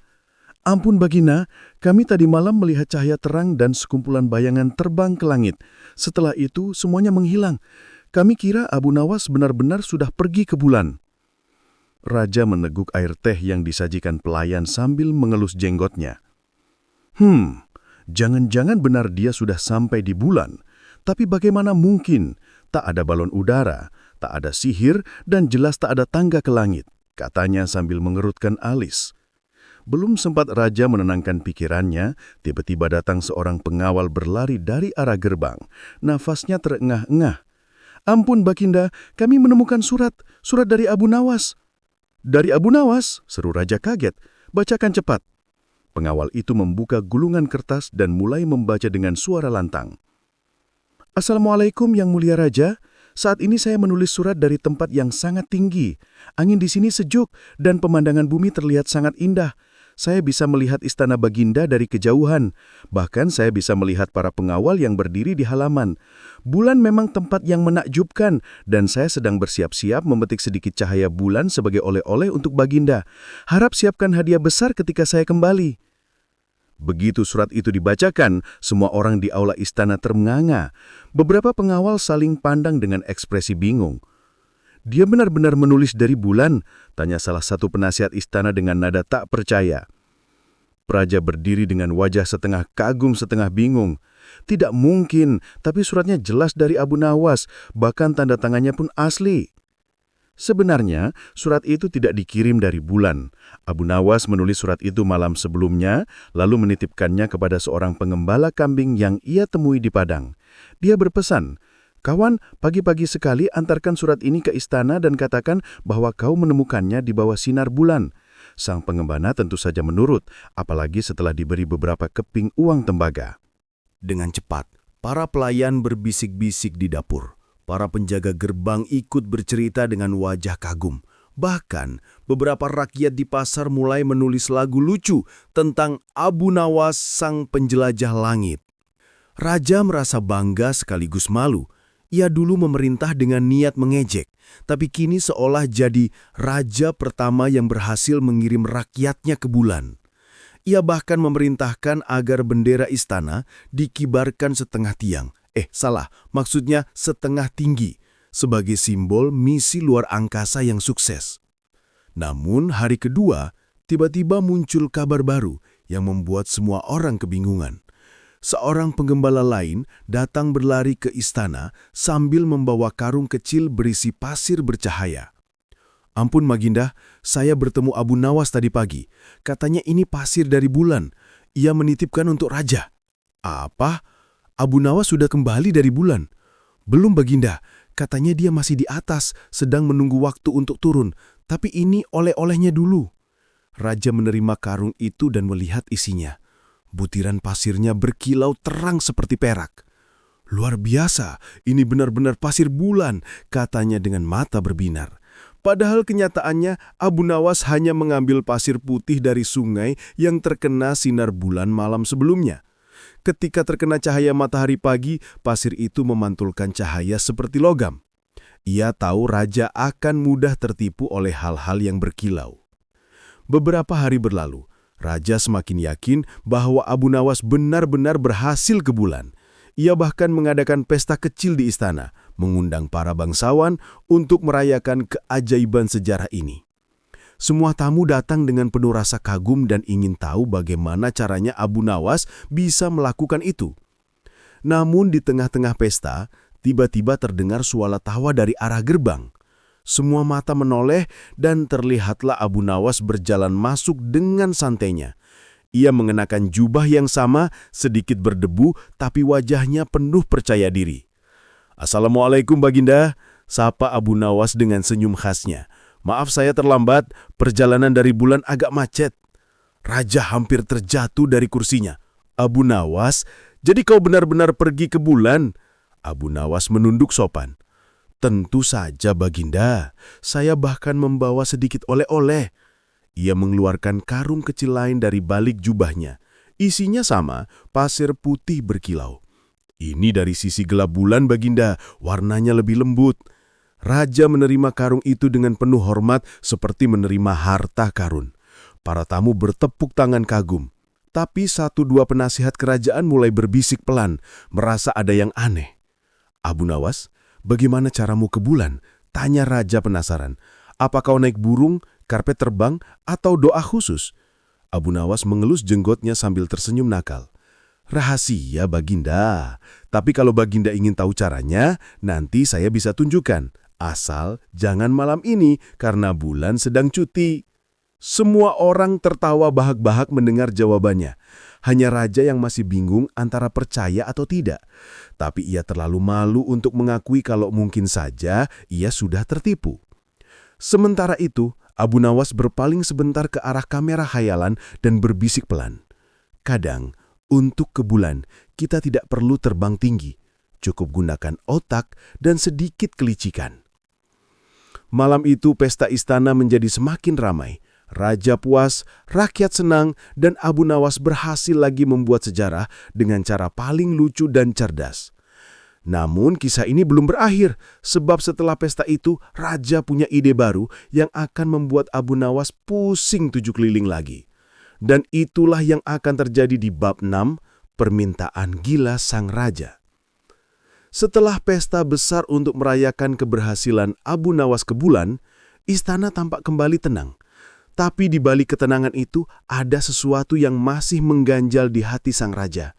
"Ampun Baginda, kami tadi malam melihat cahaya terang dan sekumpulan bayangan terbang ke langit. Setelah itu semuanya menghilang. Kami kira Abu Nawas benar-benar sudah pergi ke bulan." Raja meneguk air teh yang disajikan pelayan sambil mengelus jenggotnya. Jangan-jangan benar dia sudah sampai di bulan. Tapi bagaimana mungkin? Tak ada balon udara, tak ada sihir, dan jelas tak ada tangga ke langit, katanya sambil mengerutkan alis. Belum sempat raja menenangkan pikirannya, tiba-tiba datang seorang pengawal berlari dari arah gerbang. Nafasnya terengah-engah. "Ampun Baginda, kami menemukan surat dari Abu Nawas." "Dari Abu Nawas?" seru raja kaget. "Bacakan cepat." Pengawal itu membuka gulungan kertas dan mulai membaca dengan suara lantang. "Assalamualaikum Yang Mulia Raja. Saat ini saya menulis surat dari tempat yang sangat tinggi. Angin di sini sejuk dan pemandangan bumi terlihat sangat indah. Saya bisa melihat istana Baginda dari kejauhan. Bahkan saya bisa melihat para pengawal yang berdiri di halaman. Bulan memang tempat yang menakjubkan dan saya sedang bersiap-siap memetik sedikit cahaya bulan sebagai oleh-oleh untuk Baginda. Harap siapkan hadiah besar ketika saya kembali." Begitu surat itu dibacakan, semua orang di aula istana termenganga. Beberapa pengawal saling pandang dengan ekspresi bingung. "Dia benar-benar menulis dari bulan?" tanya salah satu penasihat istana dengan nada tak percaya. Praja berdiri dengan wajah setengah kagum setengah bingung. "Tidak mungkin, tapi suratnya jelas dari Abu Nawas, bahkan tanda tangannya pun asli." Sebenarnya, surat itu tidak dikirim dari bulan. Abu Nawas menulis surat itu malam sebelumnya, lalu menitipkannya kepada seorang pengembala kambing yang ia temui di padang. Dia berpesan, "Kawan, pagi-pagi sekali antarkan surat ini ke istana dan katakan bahwa kau menemukannya di bawah sinar bulan." Sang pengembala tentu saja menurut, apalagi setelah diberi beberapa keping uang tembaga. Dengan cepat, para pelayan berbisik-bisik di dapur. Para penjaga gerbang ikut bercerita dengan wajah kagum. Bahkan, beberapa rakyat di pasar mulai menulis lagu lucu tentang Abu Nawas sang penjelajah langit. Raja merasa bangga sekaligus malu. Ia dulu memerintah dengan niat mengejek, tapi kini seolah jadi raja pertama yang berhasil mengirim rakyatnya ke bulan. Ia bahkan memerintahkan agar bendera istana dikibarkan setengah tiang. Maksudnya setengah tinggi, sebagai simbol misi luar angkasa yang sukses. Namun hari kedua, tiba-tiba muncul kabar baru yang membuat semua orang kebingungan. Seorang penggembala lain datang berlari ke istana sambil membawa karung kecil berisi pasir bercahaya. "Ampun Baginda, saya bertemu Abu Nawas tadi pagi. Katanya ini pasir dari bulan. Ia menitipkan untuk raja." "Apa? Abu Nawas sudah kembali dari bulan?" "Belum Baginda, katanya dia masih di atas, sedang menunggu waktu untuk turun. Tapi ini oleh-olehnya dulu." Raja menerima karung itu dan melihat isinya. Butiran pasirnya berkilau terang seperti perak. "Luar biasa, ini benar-benar pasir bulan," katanya dengan mata berbinar. Padahal kenyataannya Abu Nawas hanya mengambil pasir putih dari sungai yang terkena sinar bulan malam sebelumnya. Ketika terkena cahaya matahari pagi, pasir itu memantulkan cahaya seperti logam. Ia tahu raja akan mudah tertipu oleh hal-hal yang berkilau. Beberapa hari berlalu, raja semakin yakin bahwa Abu Nawas benar-benar berhasil ke bulan. Ia bahkan mengadakan pesta kecil di istana, mengundang para bangsawan untuk merayakan keajaiban sejarah ini. Semua tamu datang dengan penuh rasa kagum dan ingin tahu bagaimana caranya Abu Nawas bisa melakukan itu. Namun di tengah-tengah pesta, tiba-tiba terdengar suara tawa dari arah gerbang. Semua mata menoleh dan terlihatlah Abu Nawas berjalan masuk dengan santainya. Ia mengenakan jubah yang sama, sedikit berdebu, tapi wajahnya penuh percaya diri. "Assalamualaikum Baginda," sapa Abu Nawas dengan senyum khasnya. "Maaf saya terlambat, perjalanan dari Bulan agak macet." Raja hampir terjatuh dari kursinya. "Abu Nawas, jadi kau benar-benar pergi ke Bulan?" Abu Nawas menunduk sopan. "Tentu saja Baginda, saya bahkan membawa sedikit oleh-oleh." Ia mengeluarkan karung kecil lain dari balik jubahnya. Isinya sama, pasir putih berkilau. "Ini dari sisi gelap bulan Baginda, warnanya lebih lembut." Raja menerima karung itu dengan penuh hormat seperti menerima harta karun. Para tamu bertepuk tangan kagum. Tapi 1-2 penasihat kerajaan mulai berbisik pelan, merasa ada yang aneh. "Abu Nawas, bagaimana caramu ke Bulan?" tanya Raja penasaran. "Apa kau naik burung, karpet terbang, atau doa khusus?" Abu Nawas mengelus jenggotnya sambil tersenyum nakal. "Rahasia Baginda, tapi kalau Baginda ingin tahu caranya, nanti saya bisa tunjukkan. Asal jangan malam ini karena Bulan sedang cuti." Semua orang tertawa bahak-bahak mendengar jawabannya. Hanya Raja yang masih bingung antara percaya atau tidak. Tapi ia terlalu malu untuk mengakui kalau mungkin saja ia sudah tertipu. Sementara itu, Abu Nawas berpaling sebentar ke arah kamera khayalan dan berbisik pelan. "Kadang, untuk ke Bulan, kita tidak perlu terbang tinggi. Cukup gunakan otak dan sedikit kelicikan." Malam itu pesta istana menjadi semakin ramai. Raja puas, rakyat senang, dan Abu Nawas berhasil lagi membuat sejarah dengan cara paling lucu dan cerdas. Namun kisah ini belum berakhir, sebab setelah pesta itu, Raja punya ide baru yang akan membuat Abu Nawas pusing 7 keliling lagi. Dan itulah yang akan terjadi di bab 6, Permintaan Gila Sang Raja. Setelah pesta besar untuk merayakan keberhasilan Abu Nawas ke Bulan, istana tampak kembali tenang. Tapi di balik ketenangan itu ada sesuatu yang masih mengganjal di hati sang raja.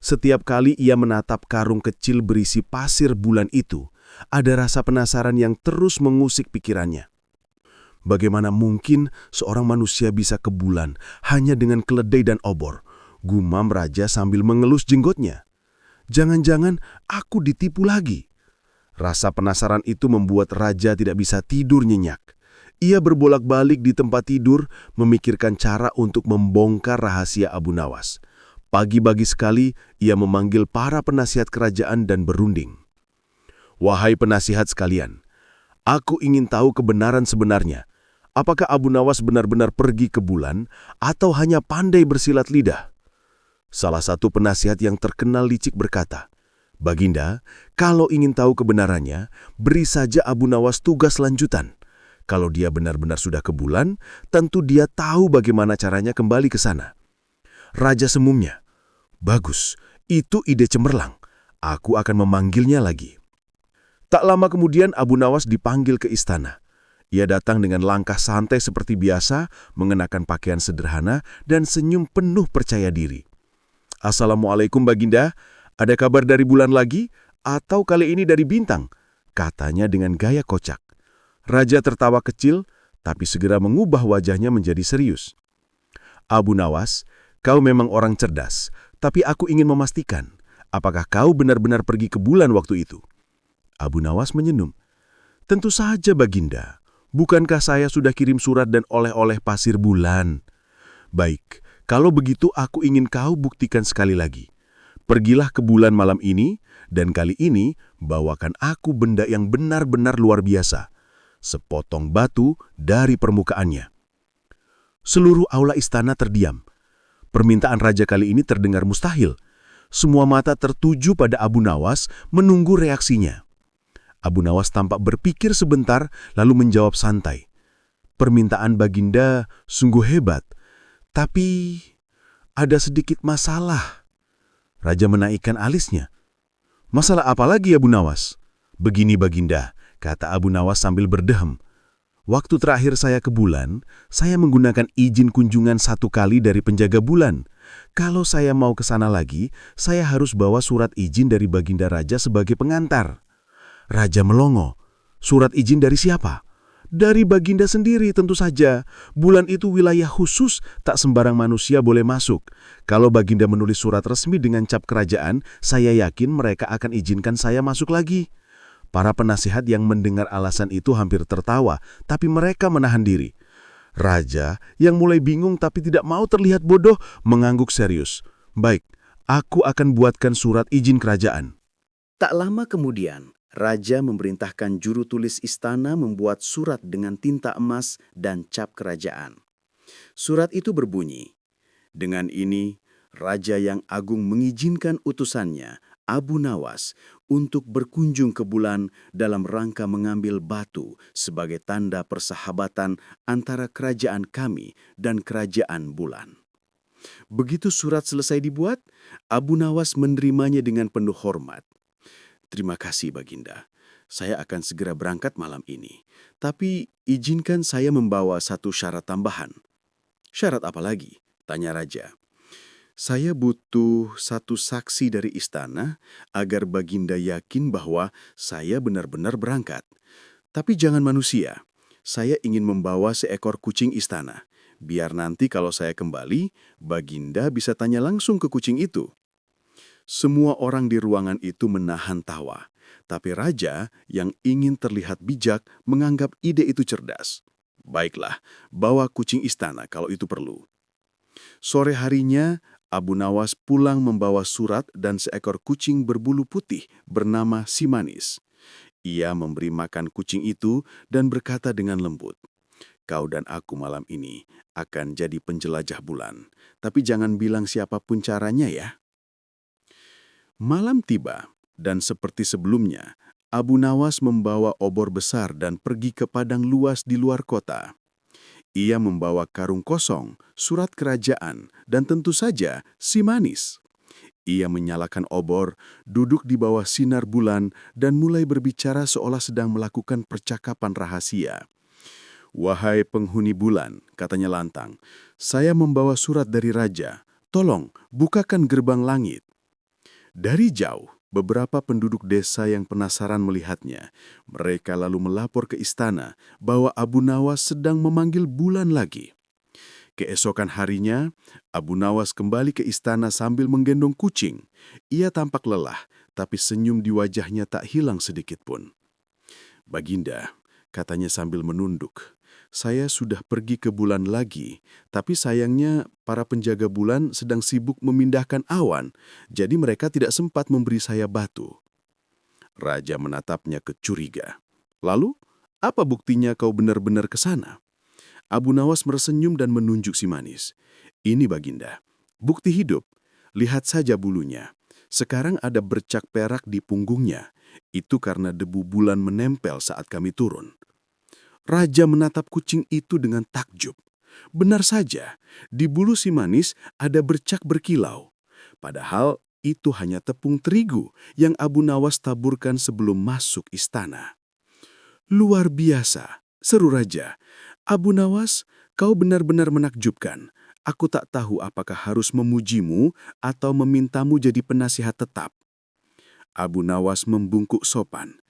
Setiap kali ia menatap karung kecil berisi pasir bulan itu, ada rasa penasaran yang terus mengusik pikirannya. Bagaimana mungkin seorang manusia bisa ke Bulan hanya dengan keledai dan obor? Gumam raja sambil mengelus jenggotnya. Jangan-jangan aku ditipu lagi. Rasa penasaran itu membuat raja tidak bisa tidur nyenyak. Ia berbolak-balik di tempat tidur, memikirkan cara untuk membongkar rahasia Abu Nawas. Pagi-pagi sekali, ia memanggil para penasihat kerajaan dan berunding. "Wahai penasihat sekalian, aku ingin tahu kebenaran sebenarnya. Apakah Abu Nawas benar-benar pergi ke Bulan atau hanya pandai bersilat lidah?" Salah satu penasihat yang terkenal licik berkata, "Baginda, kalau ingin tahu kebenarannya, beri saja Abu Nawas tugas lanjutan. Kalau dia benar-benar sudah ke Bulan, tentu dia tahu bagaimana caranya kembali ke sana." Raja semumnya, "Bagus, itu ide cemerlang. Aku akan memanggilnya lagi." Tak lama kemudian Abu Nawas dipanggil ke istana. Ia datang dengan langkah santai seperti biasa, mengenakan pakaian sederhana dan senyum penuh percaya diri. "Assalamualaikum Baginda, ada kabar dari Bulan lagi? Atau kali ini dari Bintang?" katanya dengan gaya kocak. Raja tertawa kecil, tapi segera mengubah wajahnya menjadi serius. "Abu Nawas, kau memang orang cerdas, tapi aku ingin memastikan, apakah kau benar-benar pergi ke Bulan waktu itu?" Abu Nawas menyenum. "Tentu saja Baginda, bukankah saya sudah kirim surat dan oleh-oleh pasir Bulan?" "Baik, kalau begitu aku ingin kau buktikan sekali lagi. Pergilah ke Bulan malam ini, dan kali ini bawakan aku benda yang benar-benar luar biasa. Sepotong batu dari permukaannya." Seluruh aula istana terdiam. Permintaan raja kali ini terdengar mustahil. Semua mata tertuju pada Abu Nawas menunggu reaksinya. Abu Nawas tampak berpikir sebentar lalu menjawab santai. "Permintaan Baginda sungguh hebat, tapi ada sedikit masalah." Raja menaikkan alisnya. "Masalah apa lagi Abu Nawas?" "Begini Baginda," kata Abu Nawas sambil berdehem. "Waktu terakhir saya ke Bulan, saya menggunakan izin kunjungan 1 kali dari penjaga Bulan. Kalau saya mau ke sana lagi, saya harus bawa surat izin dari Baginda Raja sebagai pengantar. Raja melongo. Surat izin dari siapa? Dari Baginda sendiri tentu saja. Bulan itu wilayah khusus, tak sembarang manusia boleh masuk. Kalau Baginda menulis surat resmi dengan cap kerajaan, saya yakin mereka akan izinkan saya masuk lagi. Para penasihat yang mendengar alasan itu hampir tertawa, tapi mereka menahan diri. Raja, yang mulai bingung tapi tidak mau terlihat bodoh, mengangguk serius. Baik, aku akan buatkan surat izin kerajaan. Tak lama kemudian, Raja memerintahkan juru tulis istana membuat surat dengan tinta emas dan cap kerajaan. Surat itu berbunyi, "Dengan ini, Raja yang Agung mengizinkan utusannya, Abu Nawas, untuk berkunjung ke bulan dalam rangka mengambil batu sebagai tanda persahabatan antara kerajaan kami dan kerajaan bulan." Begitu surat selesai dibuat, Abu Nawas menerimanya dengan penuh hormat. "Terima kasih, Baginda. Saya akan segera berangkat malam ini. Tapi izinkan saya membawa satu syarat tambahan." "Syarat apa lagi?" tanya Raja. "Saya butuh satu saksi dari istana agar Baginda yakin bahwa saya benar-benar berangkat. Tapi jangan manusia. Saya ingin membawa seekor kucing istana. Biar nanti kalau saya kembali, Baginda bisa tanya langsung ke kucing itu." Semua orang di ruangan itu menahan tawa. Tapi Raja yang ingin terlihat bijak menganggap ide itu cerdas. "Baiklah, bawa kucing istana kalau itu perlu." Sore harinya, Abu Nawas pulang membawa surat dan seekor kucing berbulu putih bernama Simanis. Ia memberi makan kucing itu dan berkata dengan lembut, "Kau dan aku malam ini akan jadi penjelajah bulan. Tapi jangan bilang siapapun caranya ya." Malam tiba, dan seperti sebelumnya, Abu Nawas membawa obor besar dan pergi ke padang luas di luar kota. Ia membawa karung kosong, surat kerajaan, dan tentu saja Simanis. Ia menyalakan obor, duduk di bawah sinar bulan, dan mulai berbicara seolah sedang melakukan percakapan rahasia. "Wahai penghuni bulan," katanya lantang, "saya membawa surat dari Raja. Tolong, bukakan gerbang langit." Dari jauh, beberapa penduduk desa yang penasaran melihatnya. Mereka lalu melapor ke istana bahwa Abu Nawas sedang memanggil bulan lagi. Keesokan harinya, Abu Nawas kembali ke istana sambil menggendong kucing. Ia tampak lelah, tapi senyum di wajahnya tak hilang sedikit pun. "Baginda," katanya sambil menunduk, "saya sudah pergi ke bulan lagi, tapi sayangnya para penjaga bulan sedang sibuk memindahkan awan, jadi mereka tidak sempat memberi saya batu." Raja menatapnya kecuriga. "Lalu, apa buktinya kau benar-benar ke sana?" Abu Nawas tersenyum dan menunjuk Simanis. "Ini Baginda, bukti hidup. Lihat saja bulunya. Sekarang ada bercak perak di punggungnya. Itu karena debu bulan menempel saat kami turun." Raja menatap kucing itu dengan takjub. Benar saja, di bulu Simanis ada bercak berkilau. Padahal itu hanya tepung terigu yang Abu Nawas taburkan sebelum masuk istana. "Luar biasa," seru Raja. "Abu Nawas, kau benar-benar menakjubkan. Aku tak tahu apakah harus memujimu atau memintamu jadi penasihat tetap." Abu Nawas membungkuk sopan.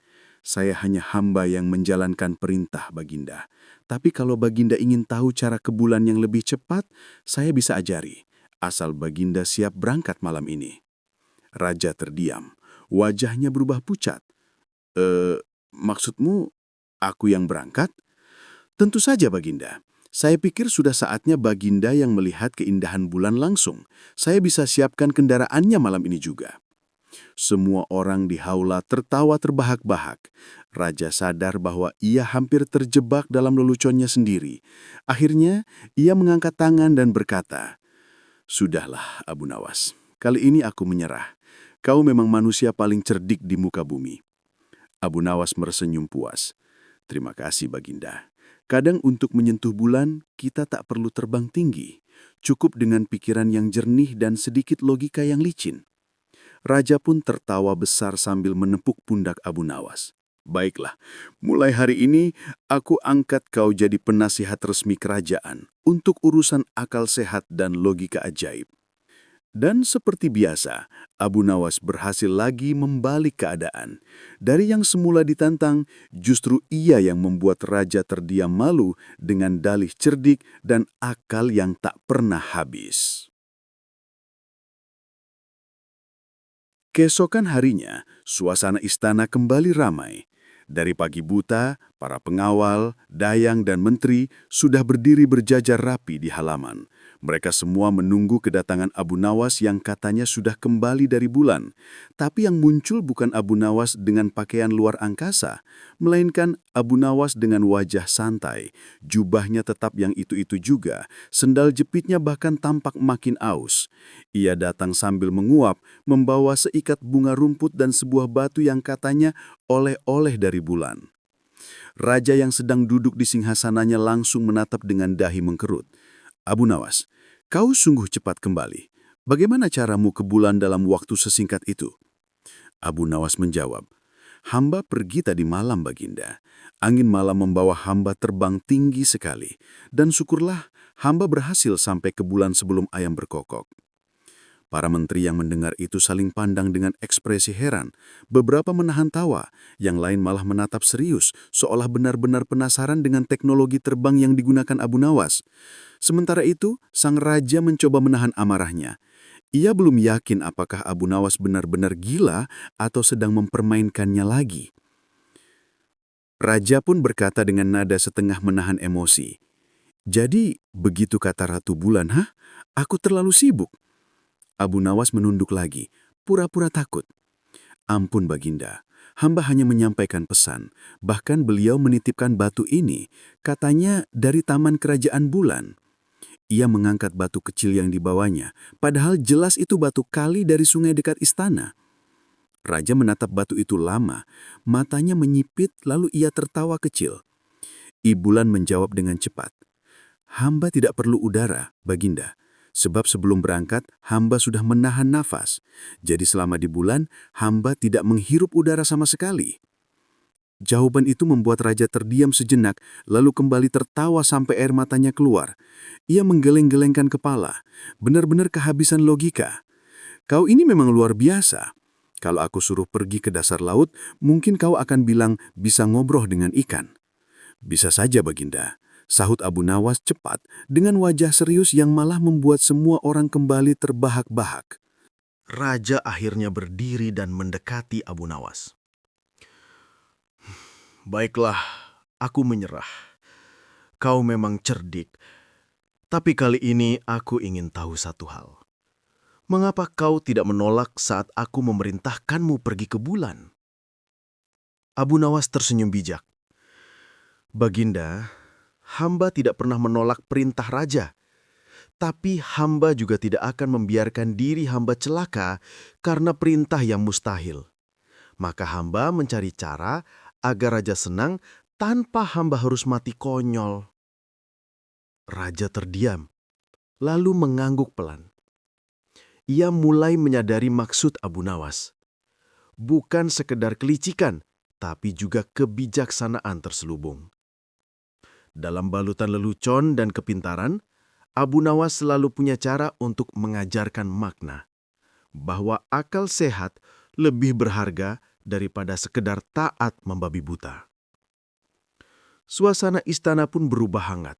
"Saya hanya hamba yang menjalankan perintah, Baginda. Tapi kalau Baginda ingin tahu cara ke bulan yang lebih cepat, saya bisa ajari, asal Baginda siap berangkat malam ini." Raja terdiam. Wajahnya berubah pucat. Maksudmu aku yang berangkat?" "Tentu saja, Baginda. Saya pikir sudah saatnya Baginda yang melihat keindahan bulan langsung. Saya bisa siapkan kendaraannya malam ini juga." Semua orang di haula tertawa terbahak-bahak. Raja sadar bahwa ia hampir terjebak dalam leluconnya sendiri. Akhirnya, ia mengangkat tangan dan berkata, "Sudahlah, Abu Nawas. Kali ini aku menyerah. Kau memang manusia paling cerdik di muka bumi." Abu Nawas tersenyum puas. "Terima kasih, Baginda. Kadang untuk menyentuh bulan, kita tak perlu terbang tinggi. Cukup dengan pikiran yang jernih dan sedikit logika yang licin." Raja pun tertawa besar sambil menepuk pundak Abu Nawas. "Baiklah, mulai hari ini aku angkat kau jadi penasihat resmi kerajaan untuk urusan akal sehat dan logika ajaib." Dan seperti biasa, Abu Nawas berhasil lagi membalik keadaan. Dari yang semula ditantang, justru ia yang membuat raja terdiam malu dengan dalih cerdik dan akal yang tak pernah habis. Keesokan harinya, suasana istana kembali ramai. Dari pagi buta, para pengawal, dayang, dan menteri sudah berdiri berjajar rapi di halaman. Mereka semua menunggu kedatangan Abu Nawas yang katanya sudah kembali dari bulan. Tapi yang muncul bukan Abu Nawas dengan pakaian luar angkasa, melainkan Abu Nawas dengan wajah santai. Jubahnya tetap yang itu-itu juga, sendal jepitnya bahkan tampak makin aus. Ia datang sambil menguap, membawa seikat bunga rumput dan sebuah batu yang katanya oleh-oleh dari bulan. Raja yang sedang duduk di singhasananya langsung menatap dengan dahi mengkerut. Abu Nawas, kau sungguh cepat kembali. Bagaimana caramu ke bulan dalam waktu sesingkat itu? Abu Nawas menjawab, hamba pergi tadi malam, Baginda. Angin malam membawa hamba terbang tinggi sekali. Dan syukurlah hamba berhasil sampai ke bulan sebelum ayam berkokok. Para menteri yang mendengar itu saling pandang dengan ekspresi heran. Beberapa menahan tawa, yang lain malah menatap serius, seolah benar-benar penasaran dengan teknologi terbang yang digunakan Abu Nawas. Sementara itu, sang raja mencoba menahan amarahnya. Ia belum yakin apakah Abu Nawas benar-benar gila atau sedang mempermainkannya lagi. Raja pun berkata dengan nada setengah menahan emosi. Jadi, begitu kata Ratu Bulan, hah? Aku terlalu sibuk. Abu Nawas menunduk lagi, pura-pura takut. Ampun Baginda, hamba hanya menyampaikan pesan. Bahkan beliau menitipkan batu ini, katanya dari taman kerajaan bulan. Ia mengangkat batu kecil yang dibawanya, padahal jelas itu batu kali dari sungai dekat istana. Raja menatap batu itu lama, matanya menyipit lalu ia tertawa kecil. Bulan menjawab dengan cepat. Hamba tidak perlu udara, Baginda. Sebab sebelum berangkat, hamba sudah menahan nafas. Jadi selama di bulan, hamba tidak menghirup udara sama sekali. Jawaban itu membuat raja terdiam sejenak, lalu kembali tertawa sampai air matanya keluar. Ia menggeleng-gelengkan kepala, benar-benar kehabisan logika. Kau ini memang luar biasa. Kalau aku suruh pergi ke dasar laut, mungkin kau akan bilang bisa ngobrol dengan ikan. Bisa saja, Baginda. Sahut Abu Nawas cepat dengan wajah serius yang malah membuat semua orang kembali terbahak-bahak. Raja akhirnya berdiri dan mendekati Abu Nawas. Baiklah, aku menyerah. Kau memang cerdik. Tapi kali ini aku ingin tahu satu hal. Mengapa kau tidak menolak saat aku memerintahkanmu pergi ke bulan? Abu Nawas tersenyum bijak. Baginda, hamba tidak pernah menolak perintah raja. Tapi hamba juga tidak akan membiarkan diri hamba celaka karena perintah yang mustahil. Maka hamba mencari cara agar raja senang tanpa hamba harus mati konyol. Raja terdiam, lalu mengangguk pelan. Ia mulai menyadari maksud Abu Nawas. Bukan sekedar kelicikan, tapi juga kebijaksanaan terselubung. Dalam balutan lelucon dan kepintaran, Abu Nawas selalu punya cara untuk mengajarkan makna. Bahwa akal sehat lebih berharga daripada sekedar taat membabi buta. Suasana istana pun berubah hangat.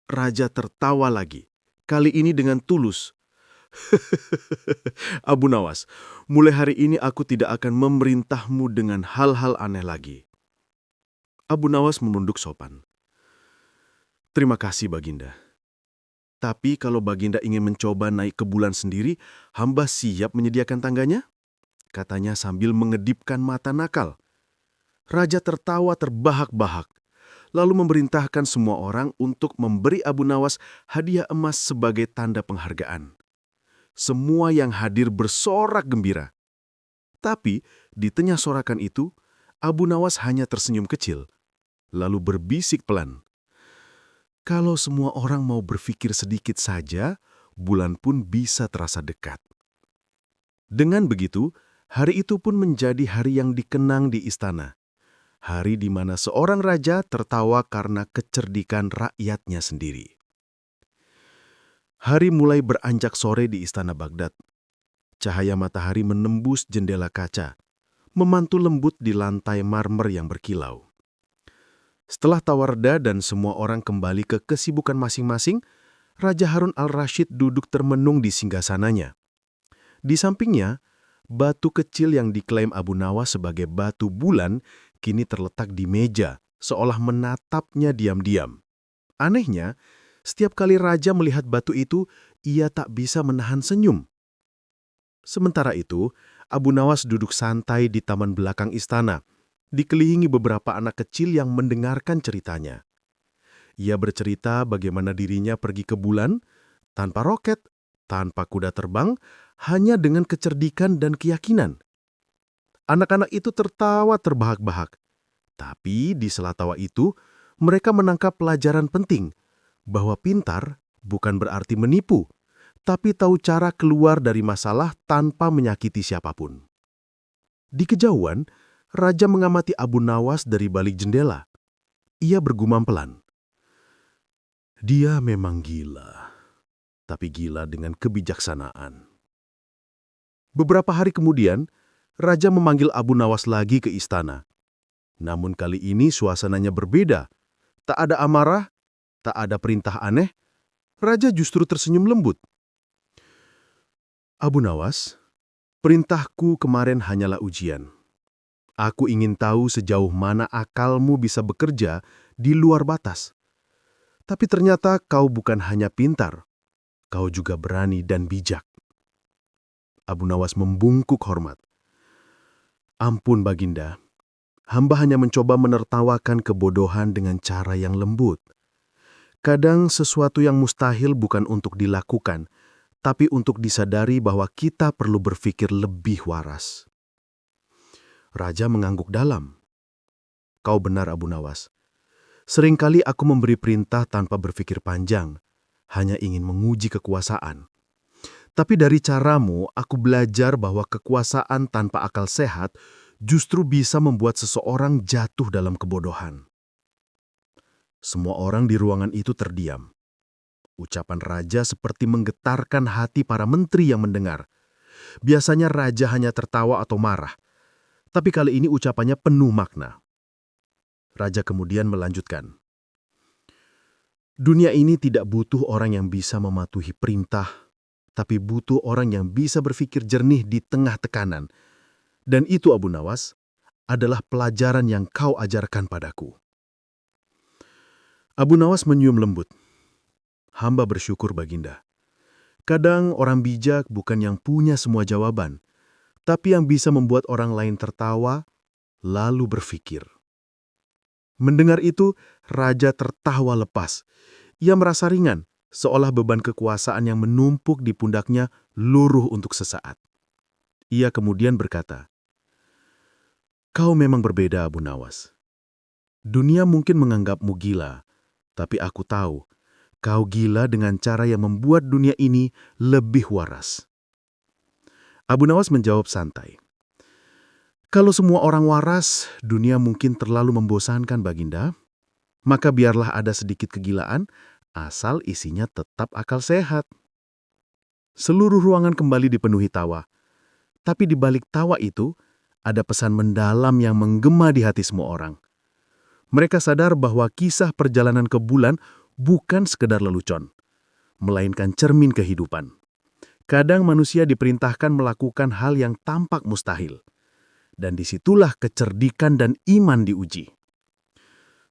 Raja tertawa lagi, kali ini dengan tulus. Abu Nawas, mulai hari ini aku tidak akan memerintahmu dengan hal-hal aneh lagi. Abu Nawas menunduk sopan. Terima kasih, Baginda. Tapi kalau Baginda ingin mencoba naik ke bulan sendiri, hamba siap menyediakan tangganya, katanya sambil mengedipkan mata nakal. Raja tertawa terbahak-bahak, lalu memerintahkan semua orang untuk memberi Abu Nawas hadiah emas sebagai tanda penghargaan. Semua yang hadir bersorak gembira. Tapi di tengah sorakan itu, Abu Nawas hanya tersenyum kecil, lalu berbisik pelan. Kalau semua orang mau berpikir sedikit saja, bulan pun bisa terasa dekat. Dengan begitu, hari itu pun menjadi hari yang dikenang di istana. Hari di mana seorang raja tertawa karena kecerdikan rakyatnya sendiri. Hari mulai beranjak sore di istana Baghdad. Cahaya matahari menembus jendela kaca, memantul lembut di lantai marmer yang berkilau. Setelah tawarda dan semua orang kembali ke kesibukan masing-masing, Raja Harun al-Rashid duduk termenung di singgasananya. Di sampingnya, batu kecil yang diklaim Abu Nawas sebagai batu bulan kini terletak di meja, seolah menatapnya diam-diam. Anehnya, setiap kali Raja melihat batu itu, ia tak bisa menahan senyum. Sementara itu, Abu Nawas duduk santai di taman belakang istana, dikelilingi beberapa anak kecil yang mendengarkan ceritanya. Ia bercerita bagaimana dirinya pergi ke bulan, tanpa roket, tanpa kuda terbang, hanya dengan kecerdikan dan keyakinan. Anak-anak itu tertawa terbahak-bahak. Tapi di sela tawa itu, mereka menangkap pelajaran penting, bahwa pintar bukan berarti menipu, tapi tahu cara keluar dari masalah tanpa menyakiti siapapun. Di kejauhan, Raja mengamati Abu Nawas dari balik jendela. Ia bergumam pelan. Dia memang gila, tapi gila dengan kebijaksanaan. Beberapa hari kemudian, Raja memanggil Abu Nawas lagi ke istana. Namun kali ini suasananya berbeda. Tak ada amarah, tak ada perintah aneh. Raja justru tersenyum lembut. Abu Nawas, perintahku kemarin hanyalah ujian. Aku ingin tahu sejauh mana akalmu bisa bekerja di luar batas. Tapi ternyata kau bukan hanya pintar, kau juga berani dan bijak. Abu Nawas membungkuk hormat. Ampun Baginda, hamba hanya mencoba menertawakan kebodohan dengan cara yang lembut. Kadang sesuatu yang mustahil bukan untuk dilakukan, tapi untuk disadari bahwa kita perlu berpikir lebih waras. Raja mengangguk dalam. Kau benar Abu Nawas. Seringkali aku memberi perintah tanpa berpikir panjang, hanya ingin menguji kekuasaan. Tapi dari caramu, aku belajar bahwa kekuasaan tanpa akal sehat justru bisa membuat seseorang jatuh dalam kebodohan. Semua orang di ruangan itu terdiam. Ucapan Raja seperti menggetarkan hati para menteri yang mendengar. Biasanya Raja hanya tertawa atau marah, tapi kali ini ucapannya penuh makna. Raja kemudian melanjutkan. Dunia ini tidak butuh orang yang bisa mematuhi perintah, tapi butuh orang yang bisa berpikir jernih di tengah tekanan. Dan itu Abu Nawas adalah pelajaran yang kau ajarkan padaku. Abu Nawas menyium lembut. Hamba bersyukur Baginda. Kadang orang bijak bukan yang punya semua jawaban, tapi yang bisa membuat orang lain tertawa, lalu berpikir. Mendengar itu, Raja tertawa lepas. Ia merasa ringan, seolah beban kekuasaan yang menumpuk di pundaknya luruh untuk sesaat. Ia kemudian berkata, Kau memang berbeda, Abu Nawas. Dunia mungkin menganggapmu gila, tapi aku tahu, kau gila dengan cara yang membuat dunia ini lebih waras. Abu Nawas menjawab santai. Kalau semua orang waras, dunia mungkin terlalu membosankan Baginda. Maka biarlah ada sedikit kegilaan, asal isinya tetap akal sehat. Seluruh ruangan kembali dipenuhi tawa. Tapi di balik tawa itu, ada pesan mendalam yang menggema di hati semua orang. Mereka sadar bahwa kisah perjalanan ke bulan bukan sekedar lelucon, melainkan cermin kehidupan. Kadang manusia diperintahkan melakukan hal yang tampak mustahil. Dan disitulah kecerdikan dan iman diuji.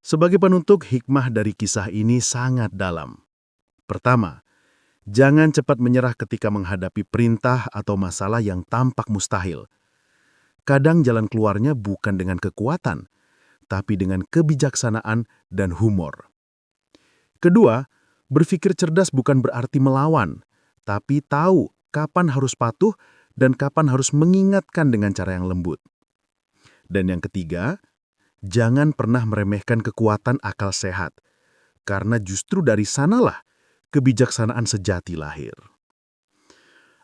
Sebagai penutup, hikmah dari kisah ini sangat dalam. Pertama, jangan cepat menyerah ketika menghadapi perintah atau masalah yang tampak mustahil. Kadang jalan keluarnya bukan dengan kekuatan, tapi dengan kebijaksanaan dan humor. Kedua, berpikir cerdas bukan berarti melawan, tapi tahu kapan harus patuh dan kapan harus mengingatkan dengan cara yang lembut. Dan yang ketiga, jangan pernah meremehkan kekuatan akal sehat, karena justru dari sanalah kebijaksanaan sejati lahir.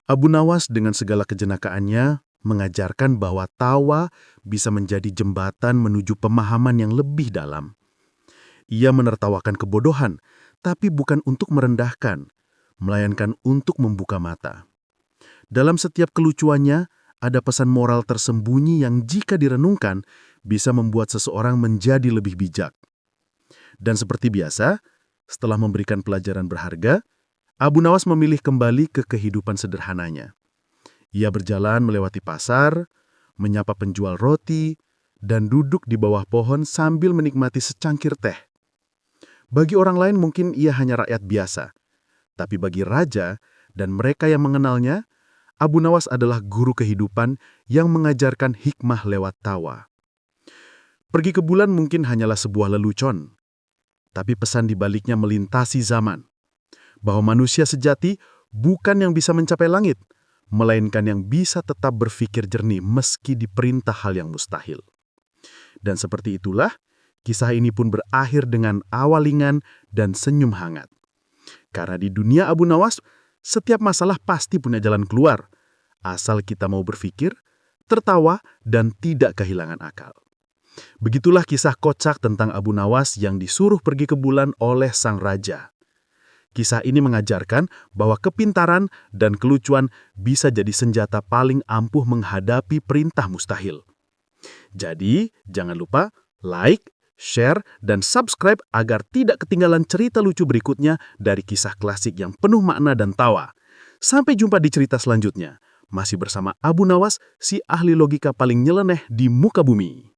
Abu Nawas dengan segala kejenakaannya mengajarkan bahwa tawa bisa menjadi jembatan menuju pemahaman yang lebih dalam. Ia menertawakan kebodohan, tapi bukan untuk merendahkan, melainkan untuk membuka mata. Dalam setiap kelucuannya, ada pesan moral tersembunyi yang jika direnungkan bisa membuat seseorang menjadi lebih bijak. Dan seperti biasa, setelah memberikan pelajaran berharga, Abu Nawas memilih kembali ke kehidupan sederhananya. Ia berjalan melewati pasar, menyapa penjual roti, dan duduk di bawah pohon sambil menikmati secangkir teh. Bagi orang lain mungkin ia hanya rakyat biasa, tapi bagi raja dan mereka yang mengenalnya, Abu Nawas adalah guru kehidupan yang mengajarkan hikmah lewat tawa. Pergi ke bulan mungkin hanyalah sebuah lelucon, tapi pesan di baliknya melintasi zaman, bahwa manusia sejati bukan yang bisa mencapai langit, melainkan yang bisa tetap berpikir jernih meski diperintah hal yang mustahil. Dan seperti itulah, kisah ini pun berakhir dengan awalingan dan senyum hangat. Karena di dunia Abu Nawas, setiap masalah pasti punya jalan keluar, asal kita mau berpikir, tertawa, dan tidak kehilangan akal. Begitulah kisah kocak tentang Abu Nawas yang disuruh pergi ke bulan oleh sang raja. Kisah ini mengajarkan bahwa kepintaran dan kelucuan bisa jadi senjata paling ampuh menghadapi perintah mustahil. Jadi, jangan lupa like, share, dan subscribe agar tidak ketinggalan cerita lucu berikutnya dari kisah klasik yang penuh makna dan tawa. Sampai jumpa di cerita selanjutnya. Masih bersama Abu Nawas, si ahli logika paling nyeleneh di muka bumi.